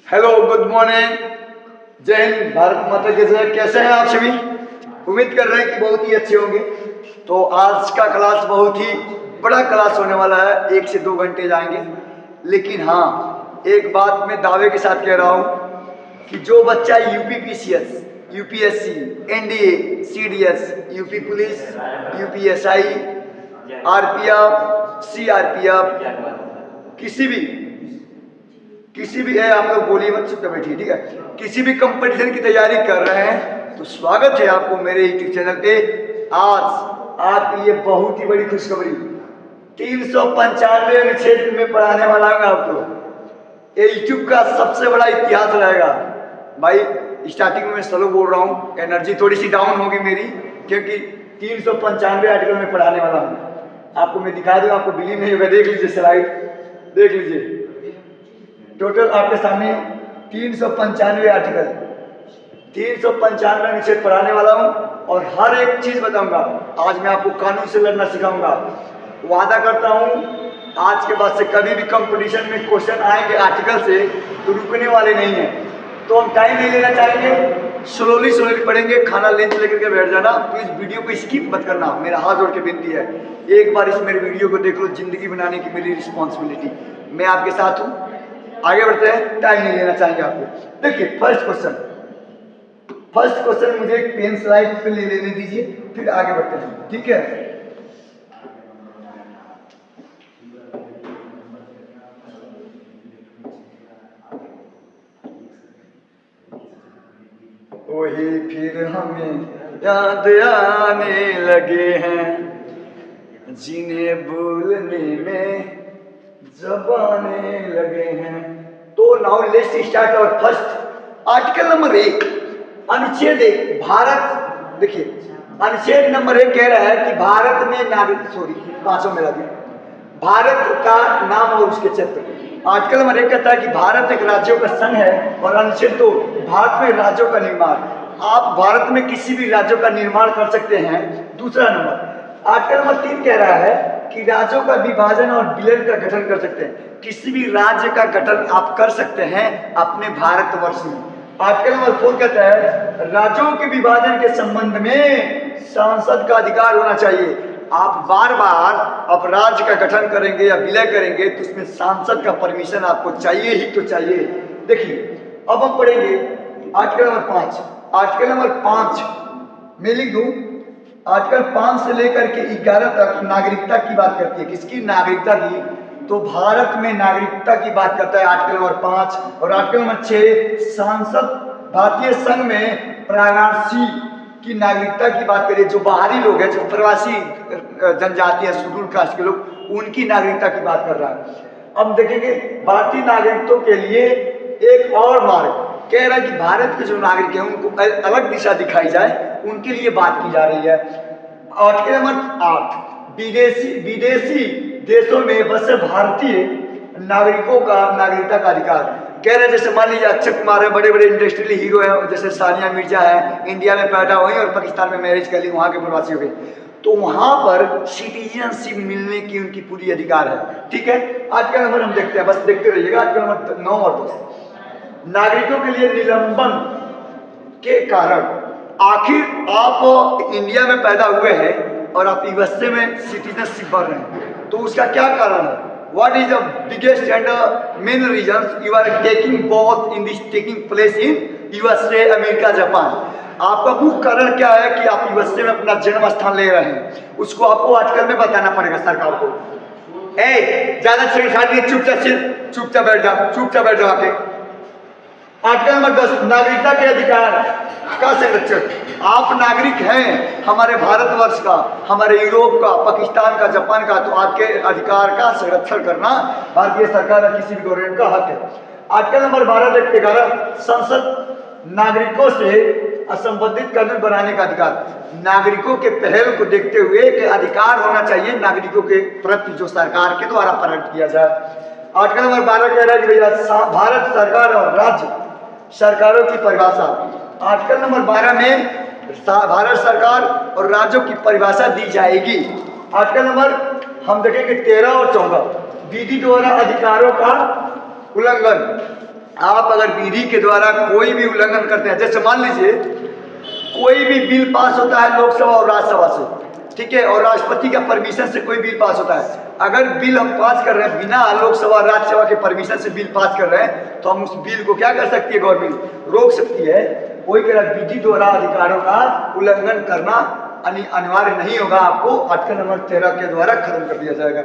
Hello, good morning, जय हिंद, भारत माता की जय। कैसे हैं आप सभी? उम्मीद कर रहे हैं कि बहुत ही अच्छे होंगे। तो आज का क्लास बहुत ही बड़ा क्लास होने वाला है, 1 से 2 घंटे जाएंगे। लेकिन हाँ, एक बात मैं दावे के साथ कह रहा हूँ कि जो बच्चा UPPCS, UPSC, NDA, CDS, UP police, UPSI, RPF, CRPF, किसी भी है, आप लोग बोलिए मत, चुपचाप बैठिए, ठीक है। किसी भी कंपटीशन की तैयारी कर रहे हैं तो स्वागत है आपको मेरे यूट्यूब चैनल पे। आज आपके लिए बहुत ही बड़ी खुशखबरी, 395 अनुच्छेद में पढ़ाने वाला हूँ आपको। ये यूट्यूब का सबसे बड़ा इतिहास रहेगा भाई। स्टार्टिंग में मैं स्लो बोल रहा हूँ, एनर्जी थोड़ी सी डाउन होगी मेरी, क्योंकि 395 आर्टिकल में पढ़ाने वाला हूँ। आपको मैं दिखा दूँ, आपको बिलीव नहीं होगा, देख लीजिए स्लाइड, देख लीजिए। टोटल आपके सामने 395 आर्टिकल, 395 अनुच्छेद पढ़ाने वाला हूँ और हर एक चीज बताऊंगा। आज मैं आपको कानून से लड़ना सिखाऊंगा। वादा करता हूँ आज के बाद से कभी भी कंपटीशन में क्वेश्चन आएंगे आर्टिकल से तो रुकने वाले नहीं है। तो हम टाइम नहीं लेना चाहेंगे, स्लोली पढ़ेंगे। खाना लंच लेकर के बैठ जाना, प्लीज वीडियो को स्किप मत करना, मेरा हाथ जोड़ के विनती है। एक बार इस मेरे वीडियो को देख लो, जिंदगी बनाने की मेरी रिस्पॉन्सिबिलिटी, मैं आपके साथ हूँ। आगे बढ़ते हैं, टाइम नहीं लेना चाहेंगे आपको। देखिए फर्स्ट क्वेश्चन मुझे एक पेन स्लाइड पे ले लेने दीजिए, फिर आगे बढ़ते हैं, ठीक है। वही फिर हमें याद आने लगे हैं, जिन्हें भूलने में जबाने लगे हैं। तो नाउ लेट्स स्टार्ट और फर्स्ट आर्टिकल नंबर 1, अनुच्छेद 1, भारत। देखिए अनुच्छेद नंबर 1 कह रहा है कि भारत में नागरिक, सॉरी 5 में लगे, भारत का नाम और उसके क्षेत्र। आर्टिकल नंबर 1 कहता है कि भारत एक राज्यों का संघ है, और अनुच्छेद 2, भारत में राज्यों का निर्माण। आप भारत में किसी भी राज्यों का निर्माण कर सकते हैं। दूसरा नंबर, आर्टिकल नंबर 3 कह रहा है कि राज्यों का विभाजन और विलय का गठन कर सकते हैं। किसी भी राज्य का गठन आप कर सकते हैं अपने भारतवर्ष में। आर्टिकल नंबर 4 कहता है राज्यों के विभाजन के संबंध में सांसद का अधिकार होना चाहिए। आप बार बार अब राज्य का गठन करेंगे या विलय करेंगे तो उसमें सांसद का परमिशन आपको चाहिए ही तो चाहिए। देखिए अब हम पढ़ेंगे आर्टिकल नंबर 5। आर्टिकल नंबर 5 मैं लिख दूं, आर्टिकल 5 से लेकर के 11 तक नागरिकता की बात करती है। किसकी? नागरिकता की। तो भारत में नागरिकता की बात करता है आर्टिकल नंबर 5। और आर्टिकल नंबर 6 सांसद, भारतीय संघ में प्रवासी की नागरिकता की बात करें, जो बाहरी लोग हैं, जो प्रवासी जनजाति है, शेड्यूल कास्ट के लोग, उनकी नागरिकता की बात कर रहा है। अब देखेंगे भारतीय नागरिकों के लिए एक और मार्ग कह रहा है कि भारत के जो नागरिक हैं उनको अलग दिशा दिखाई जाए, उनके लिए बात की जा रही है। आर्टिकल नंबर 8, विदेशी देशों में बसे भारतीय नागरिकों का नागरिकता का अधिकार। कह रहे हैं जैसे मान लीजिए अक्षय कुमार है, बड़े बड़े इंडस्ट्रियल हीरो है, जैसे सानिया मिर्जा है, इंडिया में पैदा हुई और पाकिस्तान में मैरिज कर ली, वहाँ के प्रवासी हो गए, तो वहाँ पर सिटीजनशिप मिलने की उनकी पूरी अधिकार है। ठीक है, आर्टिकल नंबर हम देखते हैं, बस देखते रहिएगा। आर्टिकल नंबर 9 और 10, नागरिकों के लिए निलंबन के कारण, आखिर आप इंडिया में पैदा हुए हैं और आप यूएसए में सिटीजनशिप भर रहे हैं, तो उसका क्या कारण है? What is the biggest and main reasons you are taking both in this taking place in USA, America, Japan? आपका मुख्य कारण क्या है कि आप यूएसए में अपना जन्म स्थान ले रहे हैं? उसको आपको आर्टिकल में बताना पड़ेगा सरकार को। ज्यादा छेड़छाड़ नहीं, चुपचाप बैठ जाओ आके। आर्टिकल नंबर 10, नागरिकता के अधिकार का संरक्षण। आप नागरिक हैं हमारे भारतवर्ष का, हमारे यूरोप का, पाकिस्तान का, जापान का, तो आपके अधिकार का संरक्षण करना भारतीय सरकार का किसी भी गवर्नमेंट का हक है। आर्टिकल नंबर 12 संसद नागरिकों से असंबंधित कानून बनाने का अधिकार। नागरिकों के पहल को देखते हुए कि अधिकार होना चाहिए नागरिकों के प्रति जो सरकार के द्वारा प्रकट किया जाए। आर्टिकल नंबर 12 कह रहा है कि भैया भारत सरकार और राज्य सरकारों की परिभाषा। आर्टिकल नंबर 12 में भारत सरकार और राज्यों की परिभाषा दी जाएगी। आर्टिकल नंबर हम देखेंगे 13 और 14, विधि द्वारा अधिकारों का उल्लंघन। आप अगर विधि के द्वारा कोई भी उल्लंघन करते हैं, जैसे मान लीजिए कोई भी बिल पास होता है लोकसभा और राज्यसभा से, ठीक है, और राष्ट्रपति का परमिशन से कोई बिल पास होता है, अगर बिल हम पास कर रहे हैं बिना लोकसभा राज्यसभा के परमिशन से बिल पास कर रहे हैं, तो हम उस बिल को क्या कर सकती है, गवर्नमेंट रोक सकती है। कोई तरह विधि द्वारा अधिकारों का उल्लंघन करना अनिवार्य नहीं होगा, आपको आर्टिकल नंबर 13 के द्वारा खत्म कर दिया जाएगा।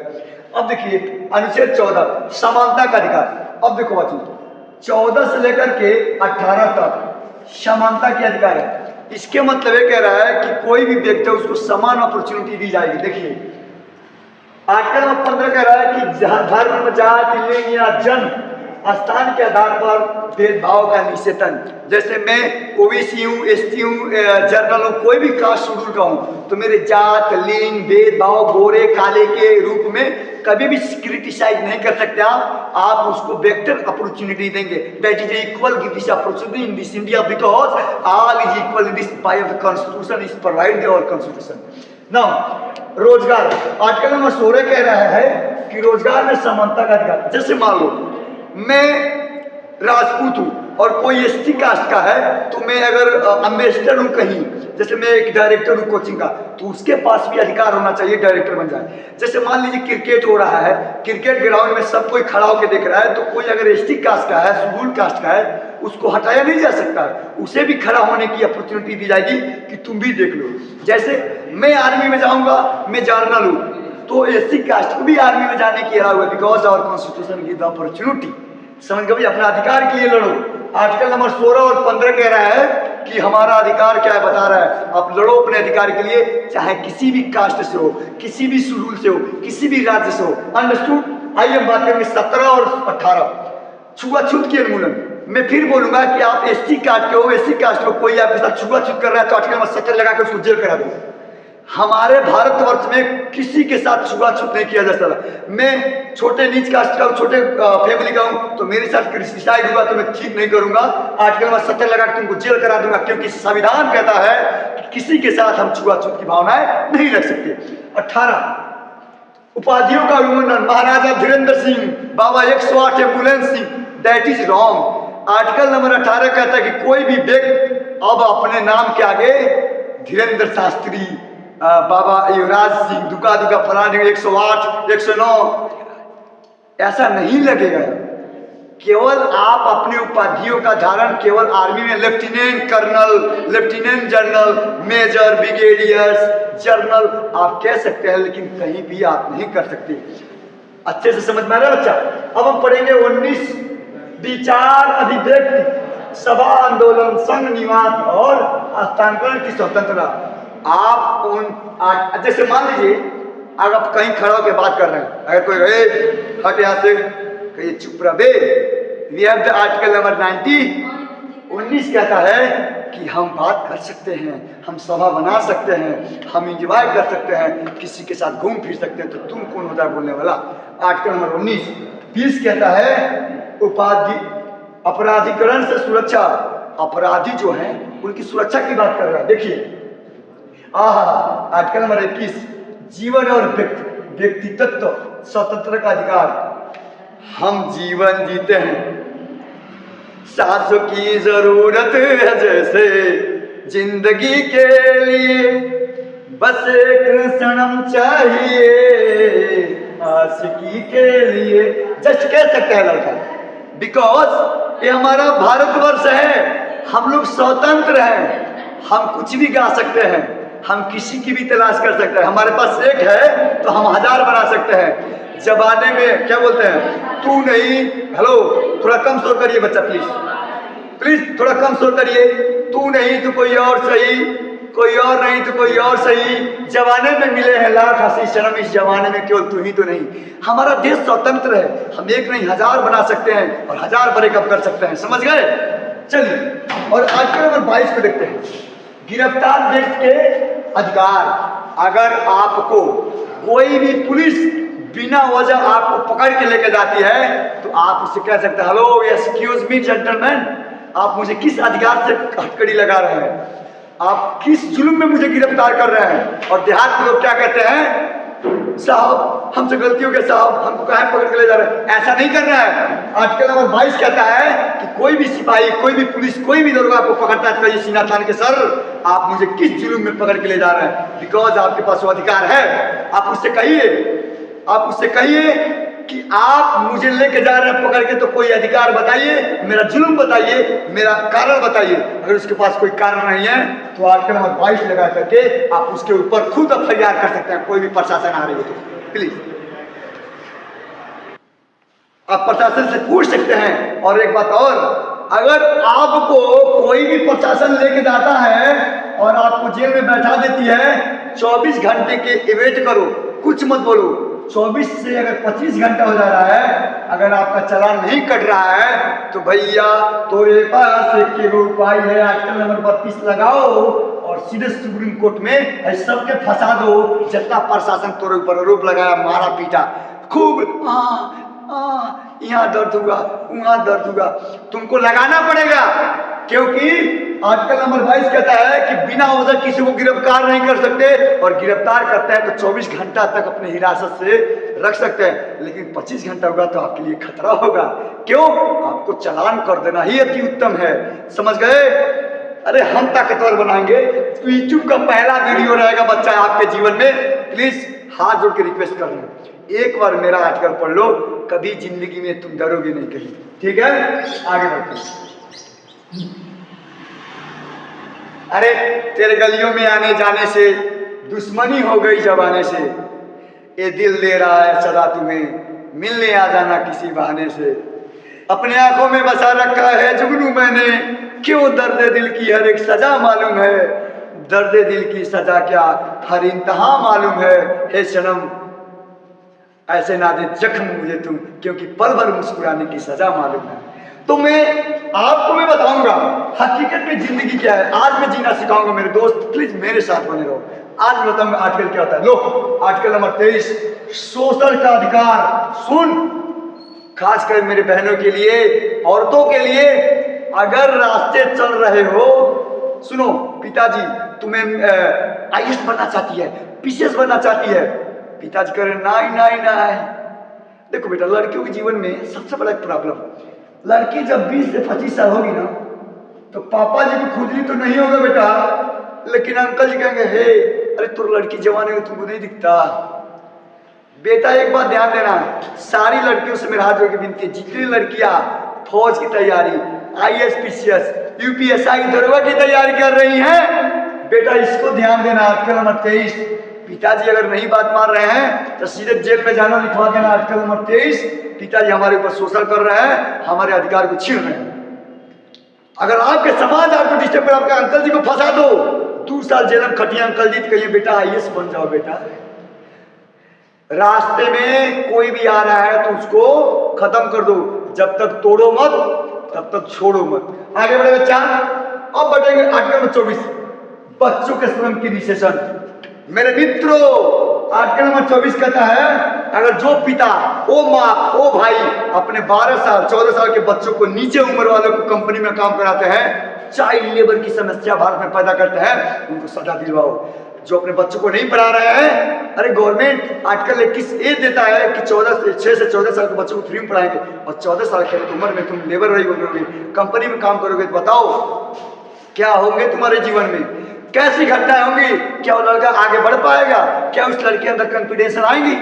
अब देखिए अनुच्छेद 14 समानता का अधिकार। अब देखो बच्चों 14 से लेकर के 18 तक समानता के अधिकार है। इसके मतलब ये कह रहा है कि कोई भी व्यक्ति उसको समान अपॉर्चुनिटी दी जाएगी। देखिए आर्टिकल नंबर 15 कह रहा है कि धर्म, जाति, लिंग या जन्म स्थान के आधार पर भेदभाव का निषेधन। जैसे मैं ओबीसी हूँ, एसटी हूँ, जनरल हूँ, कोई भी कास्ट शेड्यूल का हूँ, तो मेरे जात, लिंग, भेदभाव, गोरे काले के रूप में कभी भी क्रिटिसाइज नहीं कर सकते आप उसको बेटर अपॉर्चुनिटी देंगे। That is equal this opportunity in this India because all is equal in this by the constitution is provide और कॉन्स्टिट्यूशन। नाउ रोजगार आर्टिकल नंबर 16 कह रहा है कि रोजगार में समानता का अधिकार। जैसे मान लो मैं राजपूत हूँ और कोई एसटी कास्ट का है, तो मैं अगर एम्बेसडर हूँ कहीं, जैसे मैं एक डायरेक्टर हूँ कोचिंग का, तो उसके पास भी अधिकार होना चाहिए डायरेक्टर बन जाए। जैसे मान लीजिए क्रिकेट हो रहा है, क्रिकेट ग्राउंड में सब कोई खड़ा होकर देख रहा है, तो कोई अगर एसटी कास्ट का है, शेड्यूल कास्ट का है, उसको हटाया नहीं जा सकता है, उसे भी खड़ा होने की अपॉर्चुनिटी दी जाएगी कि तुम भी देख लो। जैसे मैं आर्मी में जाऊंगा, मैं जर्नल हूँ, तो एससी कास्ट को भी आर्मी में जाने की अलाउ है because our constitution give the opportunity. समझ गए भाई, अपना अधिकार के लिए लड़ो। आर्टिकल नंबर 16 और 15 कह रहा है कि हमारा अधिकार क्या है, बता रहा है आप लड़ो अपने अधिकार के लिए, चाहे किसी भी कास्ट से हो, किसी भी शेड्यूल से हो, किसी भी राज्य से हो। अंडरस्टूड। आइए हम बात करेंगे 17 और 18 छुआछूत के उन्मूलन। मैं फिर बोलूंगा कि आप एसटी कास्ट के हो, एससी कास्ट को कोई आपके साथ छुआछूत कर रहा है तो आर्टिकल नंबर 17 लगा के उसको जेल करा दो। हमारे भारतवर्ष में किसी के साथ छुआछूत नहीं किया जा सकता। मैं छोटे नीच कास्ट का हूँ, छोटे फैमिली का हूँ, तो मेरे साथ क्रिटिसाइज हुआ तो मैं ठीक नहीं करूंगा, आर्टिकल नंबर 17 लगा के तुमको जेल करा दूंगा, क्योंकि संविधान कहता है कि किसी के साथ हम छुआछूत की भावनाएं नहीं रख सकते। 18 उपाधियों का उल्लंघन। महाराजा धीरेन्द्र सिंह, बाबा 108 ambulance Singh, that is wrong. Article number 18 कहता है कि कोई भी व्यक्ति अब अपने नाम के आगे धीरेन्द्र शास्त्री, बाबा युवराज सिंह, दुका फलाने 108 109 ऐसा नहीं लगेगा। केवल आप अपने उपाधियों का धारण केवल आर्मी में lieutenant colonel, lieutenant general, major, brigadiers, general आप कह सकते हैं, लेकिन कहीं भी आप नहीं कर सकते। अच्छे से समझ में आ रहा है बच्चा। अब हम पढ़ेंगे 19 विचार, अभिव्यक्ति, सभा, आंदोलन, संघ, निवास और हस्तांतरण की स्वतंत्रता। आप उन जैसे मान लीजिए अगर आप कहीं खड़ा होकर बात कर रहे हैं, अगर कोई हट यहाँ से कहिए चुप रहे, we have the article number 19 कहता है कि हम बात कर सकते हैं, हम सभा बना सकते हैं, हम इंजॉय कर सकते हैं, किसी के साथ घूम फिर सकते हैं, तो तुम कौन होता है बोलने वाला। आर्टिकल नंबर 20 कहता है उपाधि अपराधीकरण से सुरक्षा। अपराधी जो हैं उनकी सुरक्षा की बात कर रहा है। देखिए आर्टिकल नंबर 21 जीवन और व्यक्तित्व स्वतंत्र का अधिकार। हम जीवन जीते हैं, सांसों की जरूरत है जैसे जिंदगी के लिए, बस एक क्षण चाहिए आशिकी के लिए। जस्ट कह सकते हैं लड़का, बिकॉज ये हमारा भारतवर्ष है, हम लोग स्वतंत्र हैं, हम कुछ भी गा सकते हैं, हम किसी की भी तलाश कर सकते हैं। हमारे पास एक है तो हम 1000 बना सकते हैं। जमाने में क्या बोलते हैं, तू नहीं, हेलो थोड़ा कम शोर करिए बच्चा प्लीज, प्लीज थोड़ा कम शोर करिए। तू नहीं तो कोई और सही, कोई और नहीं तो कोई और सही, जमाने में मिले हैं लाख हंसी शर्म, इस जमाने में केवल तू ही तो नहीं। हमारा देश स्वतंत्र है, हम एक नहीं 1000 बना सकते हैं और 1000 ब्रेकअप कर सकते हैं। समझ गए। चलिए और आर्टिकल नंबर 22 को देखते हैं। गिरफ्तार व्यक्ति के अधिकार। अगर आपको कोई भी पुलिस बिना वजह आपको पकड़ के लेकर जाती है तो आप उससे कह सकते हैं, हेलो एक्सक्यूज मी जेंटलमैन, आप मुझे किस अधिकार से हथकड़ी लगा रहे हैं, आप किस जुल्म में मुझे गिरफ्तार कर रहे हैं। और देहात के लोग क्या कहते हैं, साहब हमसे गलती हो गया साहब, हमको कहाँ पकड़ के ले जा रहे हैं, ऐसा नहीं करना है। आर्टिकल नंबर 22 कहता है कि कोई भी सिपाही, कोई भी पुलिस, कोई भी दरोगा आपको पकड़ता है तो कहिए सीना तान के सर आप मुझे किस जुल्म में पकड़ के ले जा रहे हैं, बिकॉज आपके पास वो अधिकार है। आप उससे कहिए कि आप मुझे लेके जा रहे हैं पकड़ के, तो कोई अधिकार बताइए, मेरा जुल्म बताइए, मेरा कारण बताइए। अगर उसके पास कोई कारण नहीं है तो आर्टिकल नंबर 22 लगा करके आप उसके ऊपर खुद FIR कर सकते हैं। कोई भी प्रशासन आ रही हो तो प्लीज आप प्रशासन से पूछ सकते हैं। और एक बात और, अगर आपको कोई भी प्रशासन लेके जाता है और आपको जेल में बैठा देती है, 24 घंटे के वेट करो, कुछ मत बोलो। 24 से अगर 25 घंटा हो जा रहा है, अगर आपका चालान नहीं कट रहा है तो भैया तो एक उपाय है, आर्टिकल नंबर 32 लगाओ और सीधे सुप्रीम कोर्ट में सबके फंसा दो। जितना प्रशासन तोरे ऊपर आरोप लगाया, मारा पीटा खूब, यहाँ दर्द हुआ, वहां दर्द हुआ, तुमको लगाना पड़ेगा। क्योंकि आर्टिकल नंबर 22 कहता है कि बिना वजह किसी को गिरफ्तार नहीं कर सकते, और गिरफ्तार करते हैं तो 24 घंटा तक अपने हिरासत से रख सकते हैं। लेकिन 25 घंटा होगा तो आपके लिए खतरा होगा। क्यों? आपको चालान कर देना ही अति उत्तम है। समझ गए? अरे हम ताकतवर बनाएंगे। तो यूट्यूब का पहला वीडियो रहेगा बच्चा आपके जीवन में, प्लीज हाथ जोड़ के रिक्वेस्ट कर रहा हूं, एक बार मेरा आर्टिकल पढ़ लो, कभी जिंदगी में तुम डरोगे नहीं कहीं। ठीक है, आगे बढ़ते। अरे तेरे गलियों में आने जाने से दुश्मनी हो गई जमाने से, ये दिल दे रहा है सदा तुम्हें, मिलने आ जाना किसी बहाने से। अपने आंखों में बसा रखा है जुगनू मैंने, क्यों दर्द दिल की हर एक सजा मालूम है, दर्द दिल की सजा क्या हर इंतहा मालूम है। हे सनम ऐसे ना दे जख्म मुझे तुम, क्योंकि पल भर मुस्कुराने की सजा मालूम है। तो मैं बताऊंगा हकीकत में जिंदगी क्या है। आज मैं जीना सिखाऊंगा मेरे दोस्त, प्लीज मेरे साथ बने रहो। आज मैं बताऊंगा आर्टिकल क्या होता है। लो, आर्टिकल नंबर 23, शोषण का अधिकार। सुन, खासकर मेरे बहनों के लिए, औरतों के लिए, अगर रास्ते चल रहे हो, सुनो, पिताजी तुम्हें IAS बनना चाहती है, PCS बनना चाहती है, पिताजी कह रहे नहीं। देखो बेटा, लड़कियों के जीवन में सबसे बड़ा प्रॉब्लम, लड़की जब 20 से 25 साल होगी ना, तो पापा जी को खुजली तो नहीं होगा बेटा, लेकिन अंकल जी कहेंगे हे अरे तुम लड़की जवान है, तुमको नहीं दिखता। बेटा एक बात ध्यान देना, सारी लड़कियों से मेरा हाथ जोड़ के विनती है, जितनी लड़कियां फौज की तैयारी, IAS PCS UPSI दरोगा की तैयारी कर रही हैं, बेटा इसको ध्यान देना। आर्टिकल नंबर 23, पिताजी अगर नहीं बात मान रहे हैं तो सीधे जेल में जाना लिखवा देना। आर्टिकल नंबर 23, पिताजी हमारे ऊपर शोषण कर रहे हैं, हमारे अधिकार को छीन रहे हैं। अगर आपके समाज आपको डिस्टर्ब कर, आपके अंकल जी को फंसा दो, 2 साल जेल में खटिया अंकल जी, कहिए बेटा IAS बन जाओ बेटा। रास्ते में कोई भी आ रहा है तो उसको खत्म कर दो, जब तक तोड़ो मत तब तक छोड़ो मत। आगे बढ़े बच्चा, अब बढ़ेंगे आर्टिकल नंबर 24, बच्चों के श्रम की निषेधन। मेरे मित्रों, आर्टिकल नंबर 24 कहता है अगर जो पिता, ओ माँ, ओ भाई अपने 12 साल 14 साल के बच्चों को, नीचे उम्र वालों को कंपनी में काम कराते हैं, चाइल्ड लेबर की समस्या भारत में पैदा करते हैं, उनको सजा दिलवाओ। जो अपने बच्चों को नहीं पढ़ा रहे हैं, अरे गवर्नमेंट आर्टिकल 21A देता है कि 6 से 14 साल के बच्चों को फ्री में पढ़ाएंगे, और 14 साल की उम्र में तुम लेबर रही होगी, कंपनी में काम करोगे, तो बताओ क्या होंगे तुम्हारे जीवन में, कैसी घटनाएं होंगी। क्या वो लड़का आगे बढ़ पाएगा? क्या उस लड़के के अंदर कॉन्फिडेंस आएंगी?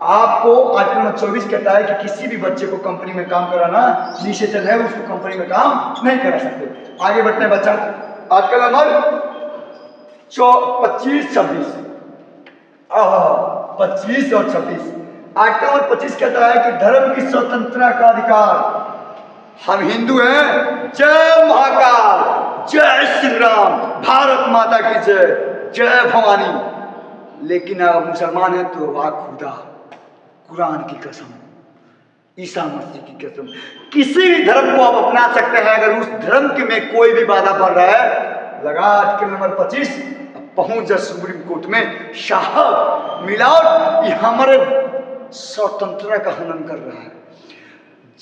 आपको आर्टिकल नंबर 24 कहता है कि किसी भी बच्चे को कंपनी में काम कराना निषेधन है, उसको कंपनी में काम नहीं करा सकते। आगे बढ़ते हैं बच्चा, आर्टिकल नंबर 25, 26, 25 और 26। आर्टिकल नंबर 25 कहता है कि धर्म की स्वतंत्रता का अधिकार। हम हिंदू हैं, जय महाकाल, जय श्री राम, भारत माता की जय, जय भवानी। लेकिन अगर मुसलमान है तो वाह खुदा, कुरान की कसम, ईसा मसीह की कसम, किसी भी धर्म को आप अपना सकते हैं अगर उस धर्म के में कोई भी बाधा पड़ रहा है। लगा आर्टिकल नंबर 25, पहुंच जा सुप्रीम कोर्ट में, साहब मिलावट ये हमारे स्वतंत्रता का हनन कर रहा है।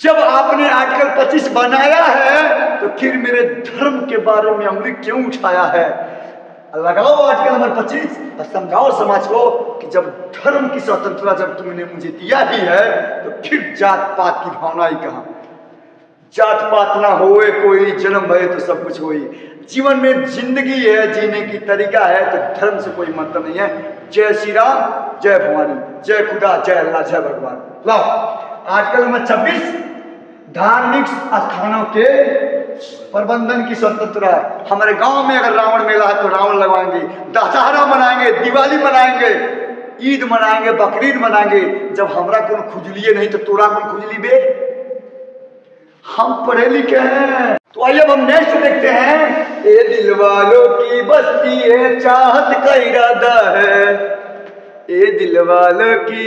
जब आपने आर्टिकल 25 बनाया है तो फिर मेरे धर्म के बारे में उंगली क्यों उठाया है? लगाओ आर्टिकल नंबर 25 और समझाओ समाज को कि जब धर्म की स्वतंत्रता जब तुमने मुझे दिया ही है तो फिर जात पात की भावना ही कहाँ। जात पात ना होए कोई, जन्म भय तो सब कुछ होई। जीवन में जिंदगी है, जीने की तरीका है, तो धर्म से कोई मतलब नहीं है। जय श्री राम, जय भवानी, जय खुदा, जय अल्लाह, जय भगवान। लाओ आर्टिकल नंबर 26 धार्मिक स्थानों के प्रबंधन की स्वतंत्रता है। हमारे गांव में अगर रावण मेला है तो रावण लगवाएंगे, दशहरा मनाएंगे, दिवाली मनाएंगे, ईद मनाएंगे, बकरीद मनाएंगे। जब हमरा को खुजलिए नहीं तो तोरा को खुजली बे। हम पढ़े लिखे हैं। तो आइए अब हम नेक्स्ट देखते हैं। ये दिल वालों की बस्ती है, चाहत का इरादा है। ये दिल वालों की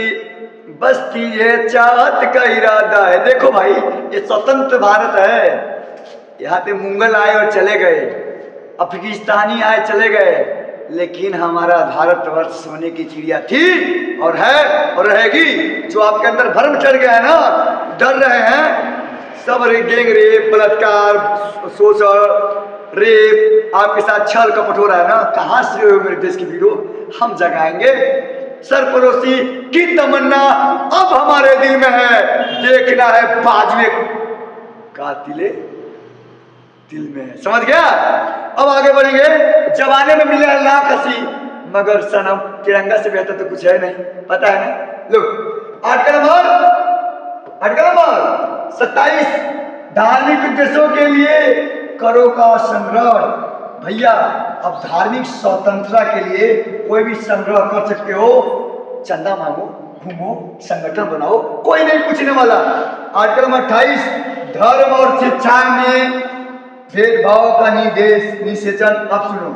बस्ती है, चाहत का इरादा है। देखो भाई, ये स्वतंत्र भारत है। यहाँ पे मुगल आए और चले गए, अफगानिस्तानी आए चले गए, लेकिन हमारा भारतवर्ष सोने की चिड़िया थी और है और रहेगी। जो आपके अंदर भ्रम चढ़ गया है ना, डर रहे हैं सब, गैंग रेप, बलात्कार, शोषण, रेप, आपके साथ छल कपट हो रहा है ना, कहाँ से हो मेरे देश के वीरों? हम जगाएंगे। सरपरोशी की तमन्ना अब हमारे दिल में है, देखना है बाजुए कातिले दिल में है। समझ गया? अब आगे बढ़ेंगे। जमाने में मिले लाख हंसी, मगर सनम तिरंगा से बेहतर तो कुछ है नहीं, पता है ना? लो आर्टिकल नंबर 27 धार्मिक उद्देश्यों के लिए करों का संग्रह। भैया अब धार्मिक स्वतंत्रता के लिए कोई भी संग्रह कर सकते हो, चंदा मांगो, घूमो, संगठन बनाओ, कोई नहीं पूछने वाला। आर्टिकल नंबर 28 धर्म और शिक्षा में भेदभाव का निषेधन। अब सुनो,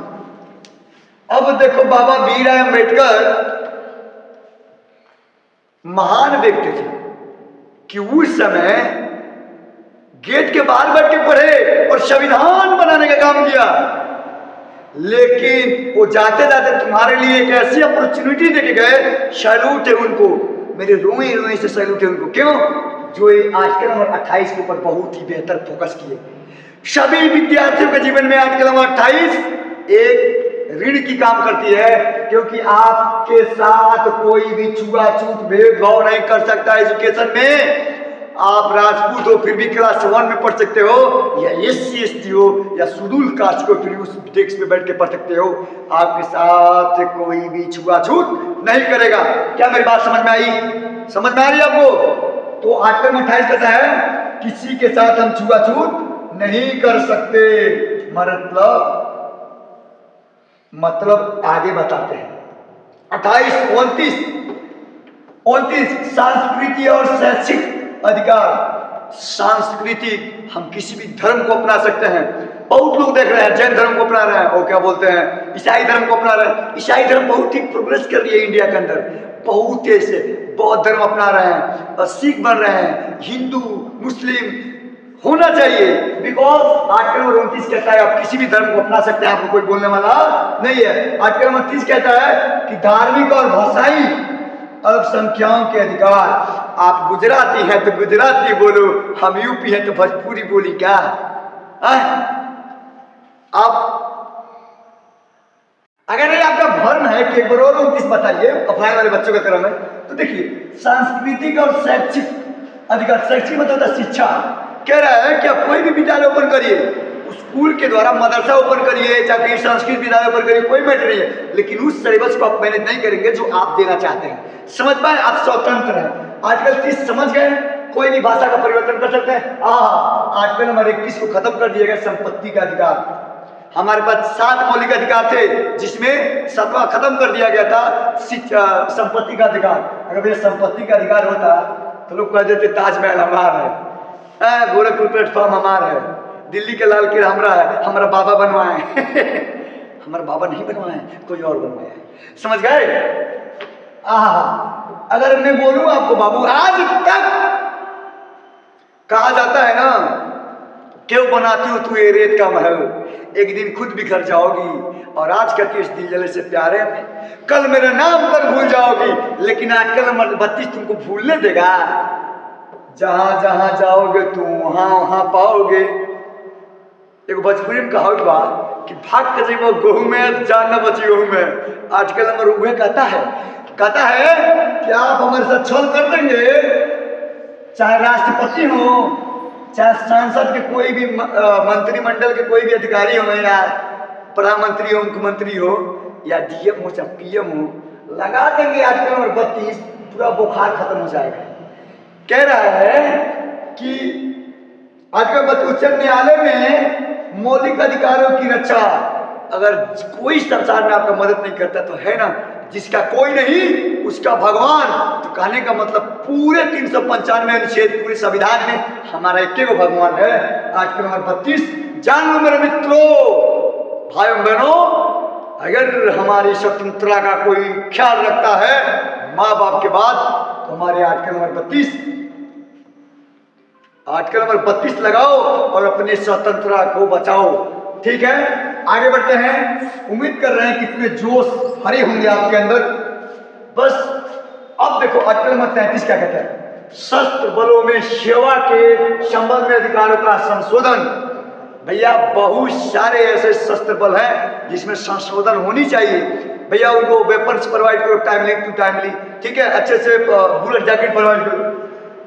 अब देखो बाबा भीमराव अम्बेडकर महान व्यक्ति थे कि उस समय गेट के बाहर बैठ के पढ़े और संविधान बनाने का काम किया। लेकिन वो जाते जाते तुम्हारे लिए एक ऐसी अपॉर्चुनिटी देके गए, सैल्यूट है उनको, मेरे रोए रोए से सैल्यूट है उनको। क्यों? जो ये आर्टिकल नंबर 28 के ऊपर बहुत ही बेहतर फोकस किए। सभी विद्यार्थियों के जीवन में आर्टिकल नंबर 28 एक ऋण की काम करती है, क्योंकि आपके साथ कोई भी छुआछूत भेदभाव नहीं कर सकता। एजुकेशन में आप राजपूत हो फिर भी क्लास 1 में पढ़ सकते हो, या SC ST हो या शेड्यूल कास्ट को फिर उस डेस्क पे बैठ के पढ़ सकते हो। आपके साथ कोई भी छुआछूत नहीं करेगा। क्या मेरी बात समझ में आई? समझ में आ रही है आपको? तो आर्टिकल 28 कहता है किसी के साथ हम छुआछूत नहीं कर सकते। मतलब आगे बताते हैं 28 29 सांस्कृतिक और शैक्षिक अधिकार। सांस्कृतिक, हम किसी भी धर्म को अपना सकते हैं। बहुत लोग देख रहे हैं जैन धर्म को अपना रहे हैं, और क्या बोलते हैं ईसाई धर्म को अपना रहे हैं। ईसाई धर्म बहुत ही प्रोग्रेस कर रही है इंडिया के अंदर, बहुत तेज से। बौद्ध धर्म अपना रहे हैं और सिख बन रहे हैं, हिंदू मुस्लिम होना चाहिए। बिकॉज आर्टिकल नंबर 29 कहता है आप किसी भी धर्म को अपना सकते हैं, आपको कोई बोलने वाला नहीं है। आर्टिकल नंबर 30 कहता है कि धार्मिक और भाषाई अल्पसंख्याओं के अधिकार। आप गुजराती हैं तो गुजराती बोलो, हम यूपी हैं तो भोजपुरी बोली। क्या आप अगर ये आपका भ्रम है कि एक बार और 29 बताइए अफवाह वाले बच्चों के क्रम में, तो देखिए सांस्कृतिक और शैक्षिक अधिकार। शैक्षिक मतलब होता है शिक्षा। कह रहा है कि आप कोई भी विद्यालय ओपन करिए, स्कूल के द्वारा मदरसा ओपन करिए, चाहे संस्कृत विद्यालय ओपन करिए, कोई मैटर नहीं है, लेकिन उस सिलेबस को आप मैनेज नहीं करेंगे जो आप देना चाहते हैं। समझ पाए? आप स्वतंत्र हैं। आर्टिकल 30 समझ गए? कोई भी भाषा का परिवर्तन कर सकते हैं। आर्टिकल नंबर 21 को खत्म कर दिया गया, संपत्ति का अधिकार। हमारे पास 7 मौलिक अधिकार थे, जिसमें 7वां खत्म कर दिया गया था, संपत्ति का अधिकार। अगर ये संपत्ति का अधिकार होता तो लोग कह देते ताजमहल हमारा है, गोरखपुर प्लेटफॉर्म हमारा है, दिल्ली का लाल किला हमारा है, हमारा बाबा बनवाए। हमारा बाबा नहीं बनवाए, कोई और बनवाया है। समझ गए? अगर मैं बोलूं आपको बाबू, आज तक कहा जाता है ना, क्यों बनाती हो तू ये रेत का महल, एक दिन खुद बिखर जाओगी। और आज का केस दिल जले से प्यारे में, कल मेरे नाम पर भूल जाओगी, लेकिन आजकल नंबर 32 तुमको भूलने देगा। जहां जहां जाओगे तुम वहां वहां पाओगे। एक भोजपुरी में कहावत बा कि भाग के जीवो गेहूं में जान न बची गेहूं में। आजकल हमारे उहे कहता है कि आप हमारे साथ छल कर देंगे, चाहे राष्ट्रपति हो, चाहे सांसद के कोई भी मंत्रिमंडल के कोई भी अधिकारी हो, या प्रधानमंत्री हो, मुख्यमंत्री हो, या डीएम हो, चाहे पीएम हो, लगा देंगे आजकल नंबर 32, पूरा बुखार खत्म हो जाएगा। कह रहा है कि आजकल उच्च न्यायालय में मौलिक अधिकारों की रक्षा, अगर कोई संसार में आपका मदद नहीं करता तो है ना, जिसका कोई नहीं उसका भगवान। तो कहने का मतलब पूरे 395 अनुच्छेद पूरे संविधान में हमारा एक ही भगवान है। आजकल नंबर 32, जान लो मेरे मित्रों, भाइयों बहनों, अगर हमारी स्वतंत्रता का कोई ख्याल रखता है माँ बाप के बाद, तो हमारे आर्टिकल नंबर 32 लगाओ और अपने स्वतंत्रता को बचाओ। ठीक है, आगे बढ़ते हैं। उम्मीद कर रहे हैं कि पूरे जोश भरे होंगे आपके अंदर। बस अब देखो आर्टिकल नंबर 33 क्या कहता है, सशस्त्र बलों में सेवा के संबंध में अधिकारों का संशोधन। भैया बहुत सारे ऐसे सशस्त्र बल हैं जिसमें संशोधन होनी चाहिए। भैया उनको वेपन्स प्रोवाइड करो टाइमली टू टाइमली, ठीक है, अच्छे से बुलेट जैकेट प्रोवाइड करो।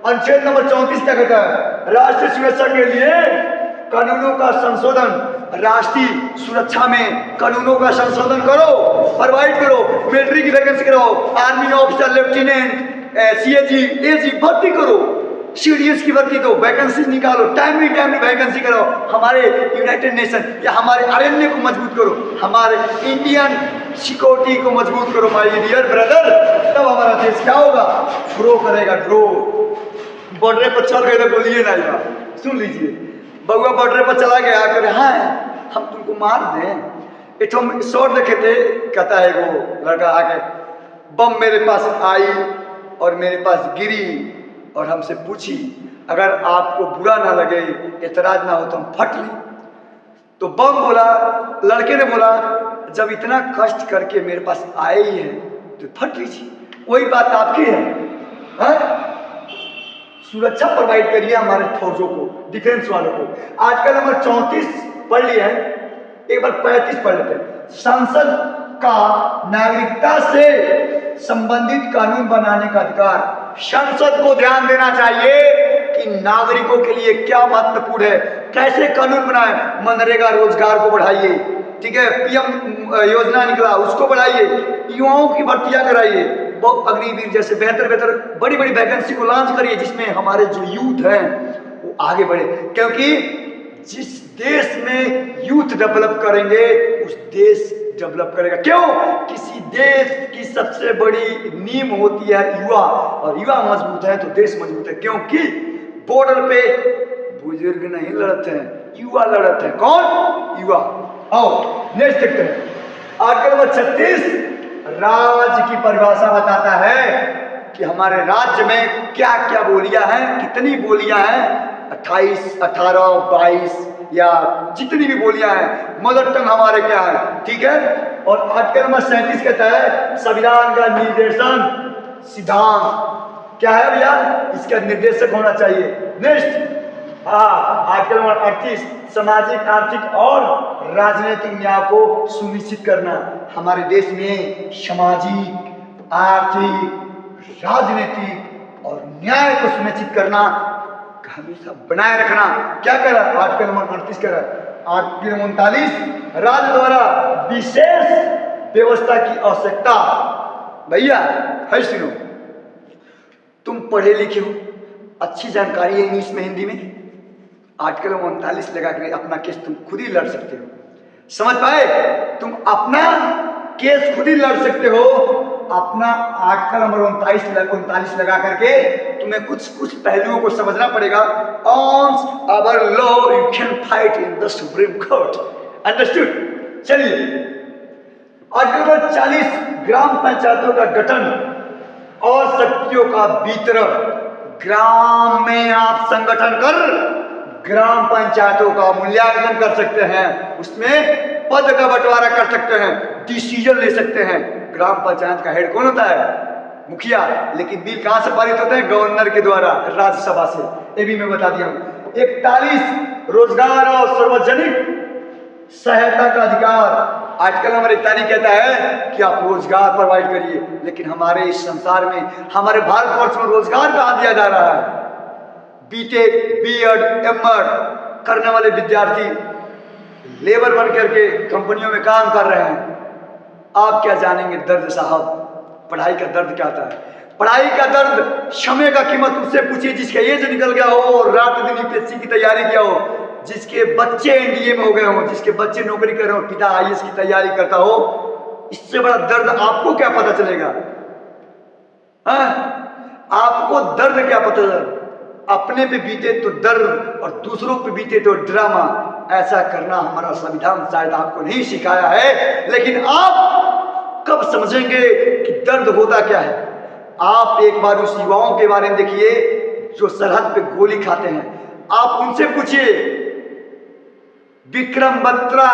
अनुच्छेद नंबर 34 क्या कहता है, राष्ट्रीय सुरक्षा के लिए कानूनों का संशोधन। राष्ट्रीय सुरक्षा में कानूनों का संशोधन करो, प्रोवाइड करो, मिलिट्री की वैकेंसी कराओ, आर्मी ऑफिसर, लेफ्टिनेंट, सीएजी, एजी भर्ती करो, सीडीएस की भर्ती दो, वैकेंसी निकालो, टाइमली वैकेंसी कराओ। हमारे यूनाइटेड नेशन या हमारे आरएनए को मजबूत करो, हमारे इंडियन सिक्योरिटी को मजबूत करो माय डियर ब्रदर, तब हमारा देश क्या होगा, ग्रो करेगा, ग्रो। बॉर्डर पर चल गए तो बोलिए ना यार, सुन लीजिए, बउआ बॉर्डर पर चला गया, कर हाँ हम तुमको मार दें। एक हम शॉट देखे थे, कहता है वो लड़का आके, बम मेरे पास आई और मेरे पास गिरी और हमसे पूछी, अगर आपको बुरा ना लगे, एतराज ना हो तो हम फट लें। तो बम बोला, लड़के ने बोला, जब इतना कष्ट करके मेरे पास आए ही है तो फट लीजिए। वही बात आपकी है, सुरक्षा प्रोवाइड करिए हमारे फौजों को, डिफेंस वालों को। आजकल नंबर 34 पढ़ लिया है, एक बार 35 पढ़ लेते हैं। संसद का नागरिकता से संबंधित कानून बनाने का अधिकार। संसद को ध्यान देना चाहिए कि नागरिकों के लिए क्या महत्वपूर्ण है, कैसे कानून बनाए। मनरेगा रोजगार को बढ़ाइए, ठीक है, पीएम योजना निकला उसको बढ़ाइए, युवाओं की भर्तियां कराइए, अग्निवीर जैसे बेहतर बड़ी वैकेंसी को लॉन्च करिए, जिसमें हमारे जो यूथ हैं वो आगे बढ़े। क्योंकि जिस देश में यूथ डेवलप करेंगे उस देश डेवलप करेगा। क्यों? किसी देश की सबसे बड़ी नींव होती है युवा, और युवा मजबूत है तो देश मजबूत है। क्योंकि बॉर्डर पे बुजुर्ग नहीं लड़ते हैं, युवा लड़ते हैं। कौन? युवा। आओ नेक्स्ट देखते हैं। आर्टिकल नंबर 36 राज्य की परिभाषा बताता है कि हमारे राज्य में क्या क्या बोलियां हैं, कितनी बोलियां हैं, 28, 18, 22 या जितनी भी बोलियां हैं, मदर टंग हमारे क्या है, ठीक है। और आर्टिकल नंबर 37 कहता है संविधान का निर्देशन सिद्धांत क्या है भैया, इसका निर्देशक होना चाहिए। नेक्स्ट आर्टिकल नंबर 38 सामाजिक, आर्थिक और राजनीतिक न्याय को सुनिश्चित करना। हमारे देश में सामाजिक, आर्थिक, राजनीतिक और न्याय को सुनिश्चित करना हमेशा बनाए रखना। क्या कह रहा है आर्टिकल नंबर 38? कह रहा है आर्टिकल 39 राज्य द्वारा विशेष व्यवस्था की आवश्यकता। भैया है, सुनो, तुम पढ़े लिखे हो, अच्छी जानकारी है इंग्लिश में, हिंदी में, आर्टिकल 39 लगा कर अपना केस तुम खुद ही लड़ सकते हो। समझ पाए? तुम अपना केस खुद ही लड़ सकते हो। अपना आर्टिकल नंबर 39 लगा करके तुम्हें कुछ पहलुओं को समझना पड़ेगा। On our law you can fight in the Supreme Court. Understood? चलिए आर्टिकल नंबर 40 ग्राम पंचायतों का गठन और शक्तियों का वितरण। ग्राम में आप संगठन कर ग्राम पंचायतों का मूल्यांकन कर सकते हैं, उसमें पद का बंटवारा कर सकते हैं, डिसीजन ले सकते हैं। ग्राम पंचायत का हेड कौन होता है? मुखिया। लेकिन बिल कहां से पारित होते हैं? गवर्नर के द्वारा, राज्यसभा से। ये भी मैं बता दिया हूं। 41 रोजगार और सार्वजनिक सहायता का अधिकार। आजकल हमारे तारीख कहता है कि आप रोजगार प्रोवाइड करिए, लेकिन हमारे इस संसार में, हमारे भारतवर्ष में रोजगार कहाँ दिया जा रहा है? बीटेक, बीएड, एमएड करने वाले विद्यार्थी लेबर बन करके कंपनियों में काम कर रहे हैं। आप क्या जानेंगे दर्द साहब, पढ़ाई का दर्द क्या होता है? पढ़ाई का दर्द, समय का कीमत उससे पूछिए जिसका एज निकल गया हो और रात दिन यूपीएससी की तैयारी किया हो, जिसके बच्चे एनडीए में हो गए हो, जिसके बच्चे नौकरी कर रहे हो, पिता आईएएस की तैयारी करता हो। इससे बड़ा दर्द आपको क्या पता चलेगा? आपको दर्द क्या पता चलेगा? अपने पे बीते तो दर्द और दूसरों पे बीते तो ड्रामा। ऐसा करना हमारा संविधान शायद आपको नहीं सिखाया है, लेकिन आप कब समझेंगे कि दर्द होता क्या है? आप एक बार उस युवाओं के बारे में देखिए जो सरहद पे गोली खाते हैं। आप उनसे पूछिए, विक्रम बत्रा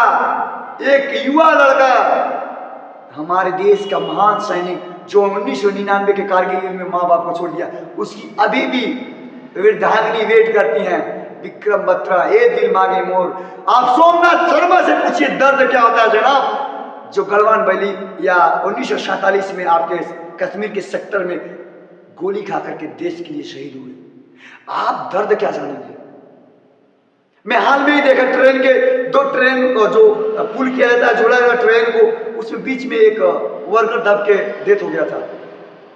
एक युवा लड़का, हमारे देश का महान सैनिक जो 1999 के कारगिल युद्ध में माँ बाप को छोड़ दिया, उसकी अभी भी वृद्धांगिनी वेट करती हैं। विक्रम बत्रा, ए दिल मांगे मोर। आप सोमनाथ शर्मा से पूछिए दर्द क्या होता है जनाब, जो गलवान वैली या 1947 में आपके कश्मीर के सेक्टर में गोली खा करके देश के लिए शहीद हुए। आप दर्द क्या जानेंगे? मैं हाल में ही देखा, ट्रेन के दो ट्रेन जो पुल किया जाता है, जोड़ा गया ट्रेन को, उसमें बीच में एक वर्कर दब के डेथ हो गया था।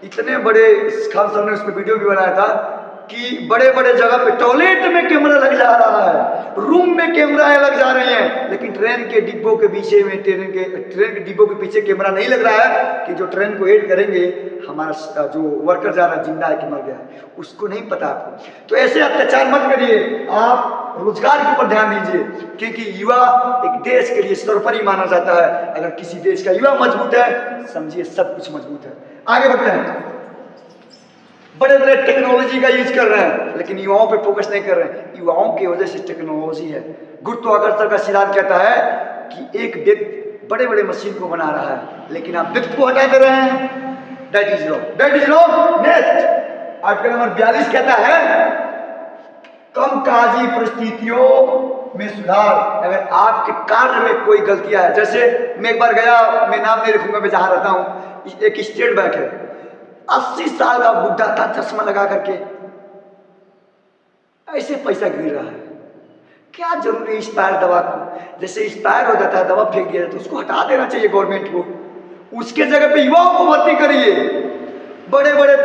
इतने बड़े खान साहब ने उस पर वीडियो भी बनाया था कि बड़े बड़े जगह पे टॉयलेट में कैमरा लग जा रहा है, रूम में कैमरा लग जा रहे हैं, लेकिन ट्रेन के डिब्बों के पीछे में ट्रेन के डिब्बों के पीछे कैमरा नहीं लग रहा है कि जो ट्रेन को एड करेंगे हमारा जो वर्कर जा रहा है जिंदा है कि मर गया है, उसको नहीं पता आपको। तो ऐसे अत्याचार मत करिए, आप रोजगार के ऊपर ध्यान दीजिए, क्योंकि युवा एक देश के लिए सर्वोपरि माना जाता है। अगर किसी देश का युवा मजबूत है, समझिए सब कुछ मजबूत है। आगे बढ़ते हैं। बड़े बड़े टेक्नोलॉजी का यूज कर रहे हैं, लेकिन युवाओं पे फोकस नहीं कर रहे हैं। युवाओं की वजह से टेक्नोलॉजी है। गुरुत्वाकर्षण का सिद्धांत कहता है कि एक व्यक्ति बड़े बड़े मशीन को बना रहा है, लेकिन आप व्यक्ति को हटा दे रहे हैं। That is wrong, that is wrong. Next, article number 42 कहता है कम काजी परिस्थितियों में सुधार। अगर आपके कार्य में कोई गलतियां है, जैसे मैं एक बार गया, मैं नाम नहीं रखूंगा, मैं जहां रहता हूं, एक स्टेट बैंक है, 80 साल का बुढ़ा था, चश्मा लगा करके, ऐसे पैसा गिर रहा है। क्या जरूरी एक्सपायर दवा को, जैसे एक्सपायर हो जाता है दवा फेंक दिया जाता है, उसको हटा देना चाहिए गवर्नमेंट को। उसके जगह पे युवाओं को भर्ती करिए। बड़े बड़े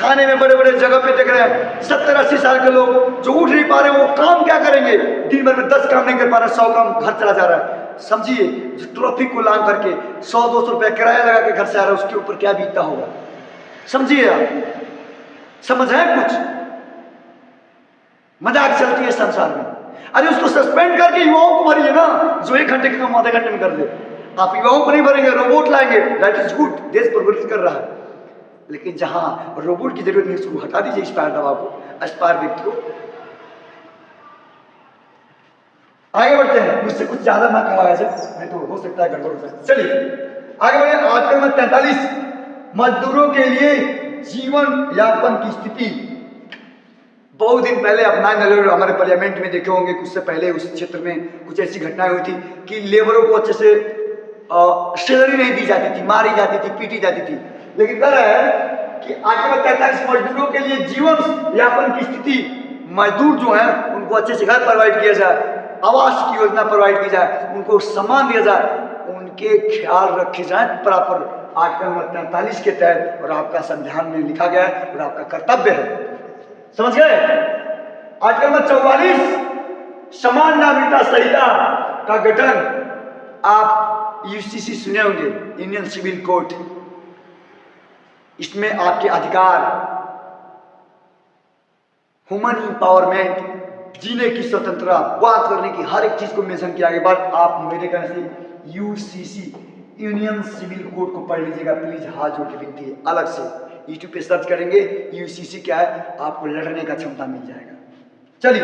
थाने में, बड़े बड़े जगह पे देख रहे हैं 70-80 साल के लोग जो उठ नहीं पा रहे, वो काम क्या करेंगे? दिन भर में 10 काम नहीं कर पा रहे, 100 काम घर चला जा रहा है। समझिए, जो ट्रैफिक को लांग करके 100-200 रुपया किराया लगा के घर से आ रहा है, उसके ऊपर क्या बीतता होगा? समझिए, आप समझ है कुछ? मजाक चलती है संसार में। अरे उसको सस्पेंड करके युवाओं को भरिए ना, जो 1 घंटे का काम आधे घंटे में कर दे। आप युवाओं को नहीं भरेंगे, रोबोट लाएंगे, दैट इज गुड, देश प्रोग्रेस कर रहा है। लेकिन जहां रोबोट की जरूरत नहीं, उसको हटा दीजिए, एक्सपायर दवा को, एक्सपायर व्यक्ति को। आगे बढ़ते हैं, मुझसे कुछ ज्यादा ना कहा ऐसे, नहीं तो हो सकता है गड़बड़ हो जाए। चलिए आगे बढ़े। आर्टिकल नंबर 43, मजदूरों के लिए जीवन यापन की स्थिति। बहुत दिन पहले आप 9/11 हमारे पार्लियामेंट में देखे होंगे, कुछ से पहले उस क्षेत्र में कुछ ऐसी घटनाएं हुई थी कि लेबरों को अच्छे से सैलरी नहीं दी जाती थी, मारी जाती थी, पीटी जाती थी। लेकिन कह रहा है कि आर्टिकल 43 मजदूरों के लिए जीवन यापन की स्थिति। मजदूर जो है उनको अच्छे से घर प्रोवाइड किया जाए, आवास की योजना प्रोवाइड की जाए, उनको सम्मान दिया जाए, उनके ख्याल रखे जाए प्रॉपर। आर्टिकल नंबर 43 के तहत और आपका संविधान में लिखा गया है और आपका कर्तव्य है। समझ गए? आर्टिकल नंबर 44, समान नागरिकता संहिता का गठन। आप यूसीसी सुने होंगे, इंडियन सिविल कोड। इसमें आपके अधिकार, ह्यूमन इंपावरमेंट, जीने की स्वतंत्रता, बात करने की हर एक चीज को मेंशन किया गया। बात आप मेरे कहने से यूसीसी यूनियन सिविल कोड को पढ़ लीजिएगा प्लीज, हाथ जोड़ के विनती है। अलग से यूट्यूब पे सर्च करेंगे यूसीसी क्या है, आपको लड़ने का क्षमता मिल जाएगा। चलिए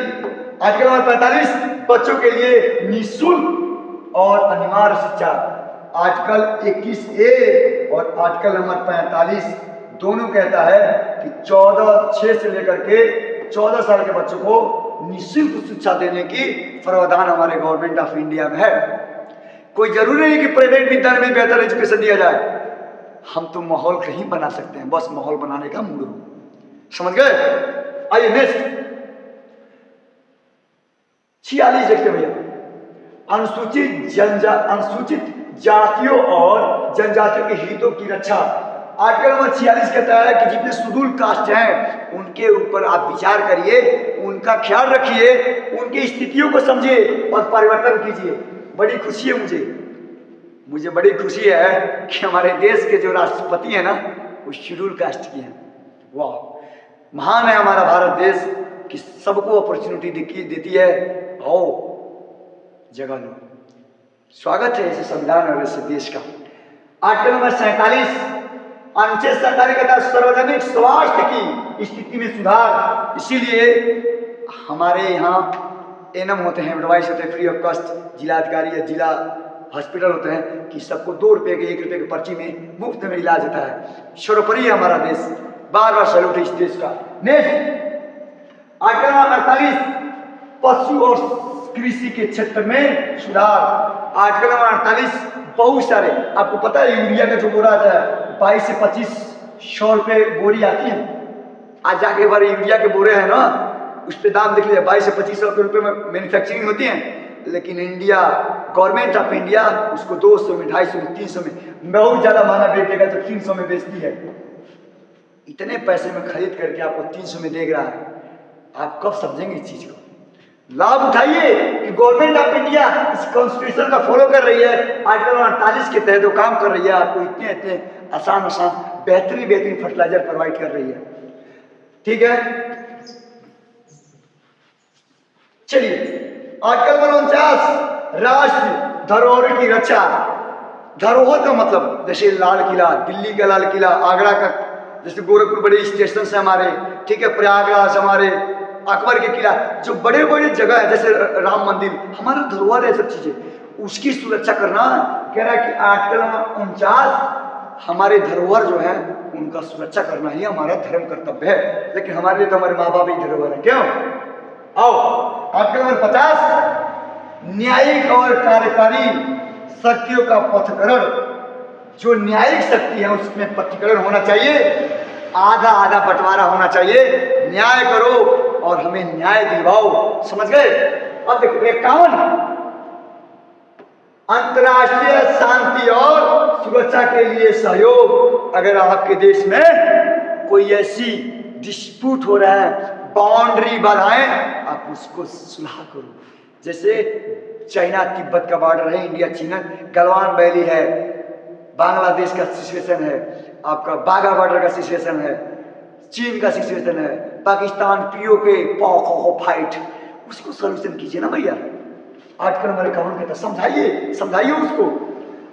आर्टिकल नंबर 45, बच्चों के लिए निःशुल्क और अनिवार्य शिक्षा। आर्टिकल 21A और आर्टिकल नंबर 45 दोनों कहता है कि 6 से लेकर के 14 साल के बच्चों को निःशुल्क शिक्षा देने की प्रावधान हमारे गवर्नमेंट ऑफ इंडिया में है। कोई जरूरी नहीं कि प्राइवेट विद्यालय में बेहतर एजुकेशन दिया जाए, हम तो माहौल कहीं बना सकते हैं, बस माहौल बनाने का मूड हो। समझ गए? आइए नेक्स्ट 46 देखते भैया, अनुसूचित जातियों और जनजातियों के हितों की रक्षा। आर्टिकल नंबर 46 कहता है कि जितने शेड्यूल कास्ट हैं उनके ऊपर आप विचार करिए, उनका ख्याल रखिए, उनकी स्थितियों को समझिए और परिवर्तन कीजिए। बड़ी खुशी है मुझे बड़ी खुशी है कि हमारे देश के जो राष्ट्रपति हैं ना वो शेड्यूल कास्ट की हैं। वाह, महान है हमारा भारत देश कि सबको अपॉर्चुनिटी देती है। आओ जगह लो, स्वागत है ऐसे संविधान और ऐसे देश का। आर्टिकल नंबर 47 अनुच्छेद 47 कहता है सार्वजनिक स्वास्थ्य की स्थिति में सुधार। इसीलिए हमारे यहाँ एनएम होते हैं, एडवाइस होते हैं फ्री ऑफ कॉस्ट, जिला अधिकारी या जिला हॉस्पिटल होते हैं कि सबको 2 रुपये के 1 रुपये की पर्ची में मुफ्त में इलाज होता है। सर्वोपरि है हमारा देश, बार बार सैल्यूट है इस देश का। नेक्स्ट आर्टिकल नंबर 48 पशु और कृषि के क्षेत्र में सुधार। आर्टिकल नंबर 48 बहुत सारे, आपको पता है यूरिया का जो बोरा आता है 22 से 2500 रुपये बोरी आती है। आज जाके बार यूरिया के बोरे हैं ना, उस पर दाम देख लीजिए, 22 से 2500 रुपये में मैन्युफैक्चरिंग होती है, लेकिन इंडिया गवर्नमेंट ऑफ इंडिया उसको 200 में, 250 में, 300 में, बहुत ज़्यादा महंगा बेचेगा तो 300 में बेचती है। इतने पैसे में खरीद करके आपको 300 में दे रहा है, आप कब समझेंगे इस चीज़ को? लाभ उठाइए कि गवर्नमेंट ऑफ इंडिया इस कॉन्स्टिट्यूशन का फॉलो कर रही है, आर्टिकल 48 के तहत वो काम कर रही है, आपको इतने आसान बेहतरीन फर्टिलाइजर प्रोवाइड कर रही है। ठीक है, चलिए आर्टिकल 49 राष्ट्र धरोहर की रक्षा। धरोहर का मतलब जैसे लाल किला, दिल्ली का लाल किला, आगरा का, जैसे गोरखपुर बड़े स्टेशन है हमारे, ठीक है, प्रयागराज हमारे, अकबर के किला, जो बड़े बड़े जगह है जैसे राम मंदिर, हमारा धरोहर है, सब चीजें उसकी सुरक्षा करना। कह रहा है कि आर्टिकल 49 हमारे धरोहर जो है उनका सुरक्षा करना ही हमारा धर्म कर्तव्य है। लेकिन हमारे लिए तो हमारे माँ बाप ही धरोहर है, क्यों? आओ आर्टिकल नंबर 50 न्यायिक और कार्यकारी शक्तियों का पथकरण। जो न्यायिक शक्ति है उसमें पथकरण होना चाहिए, आधा आधा बंटवारा होना चाहिए। न्याय करो और हमें न्याय दिलवाओ। समझ गए? अब देखो 51 अंतर्राष्ट्रीय शांति और सुरक्षा के लिए सहयोग। अगर आपके देश में कोई ऐसी डिस्प्यूट हो रहा है, बाउंड्री बढ़ाएं, आप उसको सुलह करो। जैसे चाइना तिब्बत का बॉर्डर है, इंडिया चीन, गलवान वैली है, बांग्लादेश का सिचुएशन है, आपका बाघा बॉर्डर का सिचुएशन है, चीन का सिचुएशन है, पाकिस्तान पीओके पॉक फाइट, उसको सोल्यूशन कीजिए ना भैया। आर्टिकल नंबर 51 कहता, समझाइए उसको।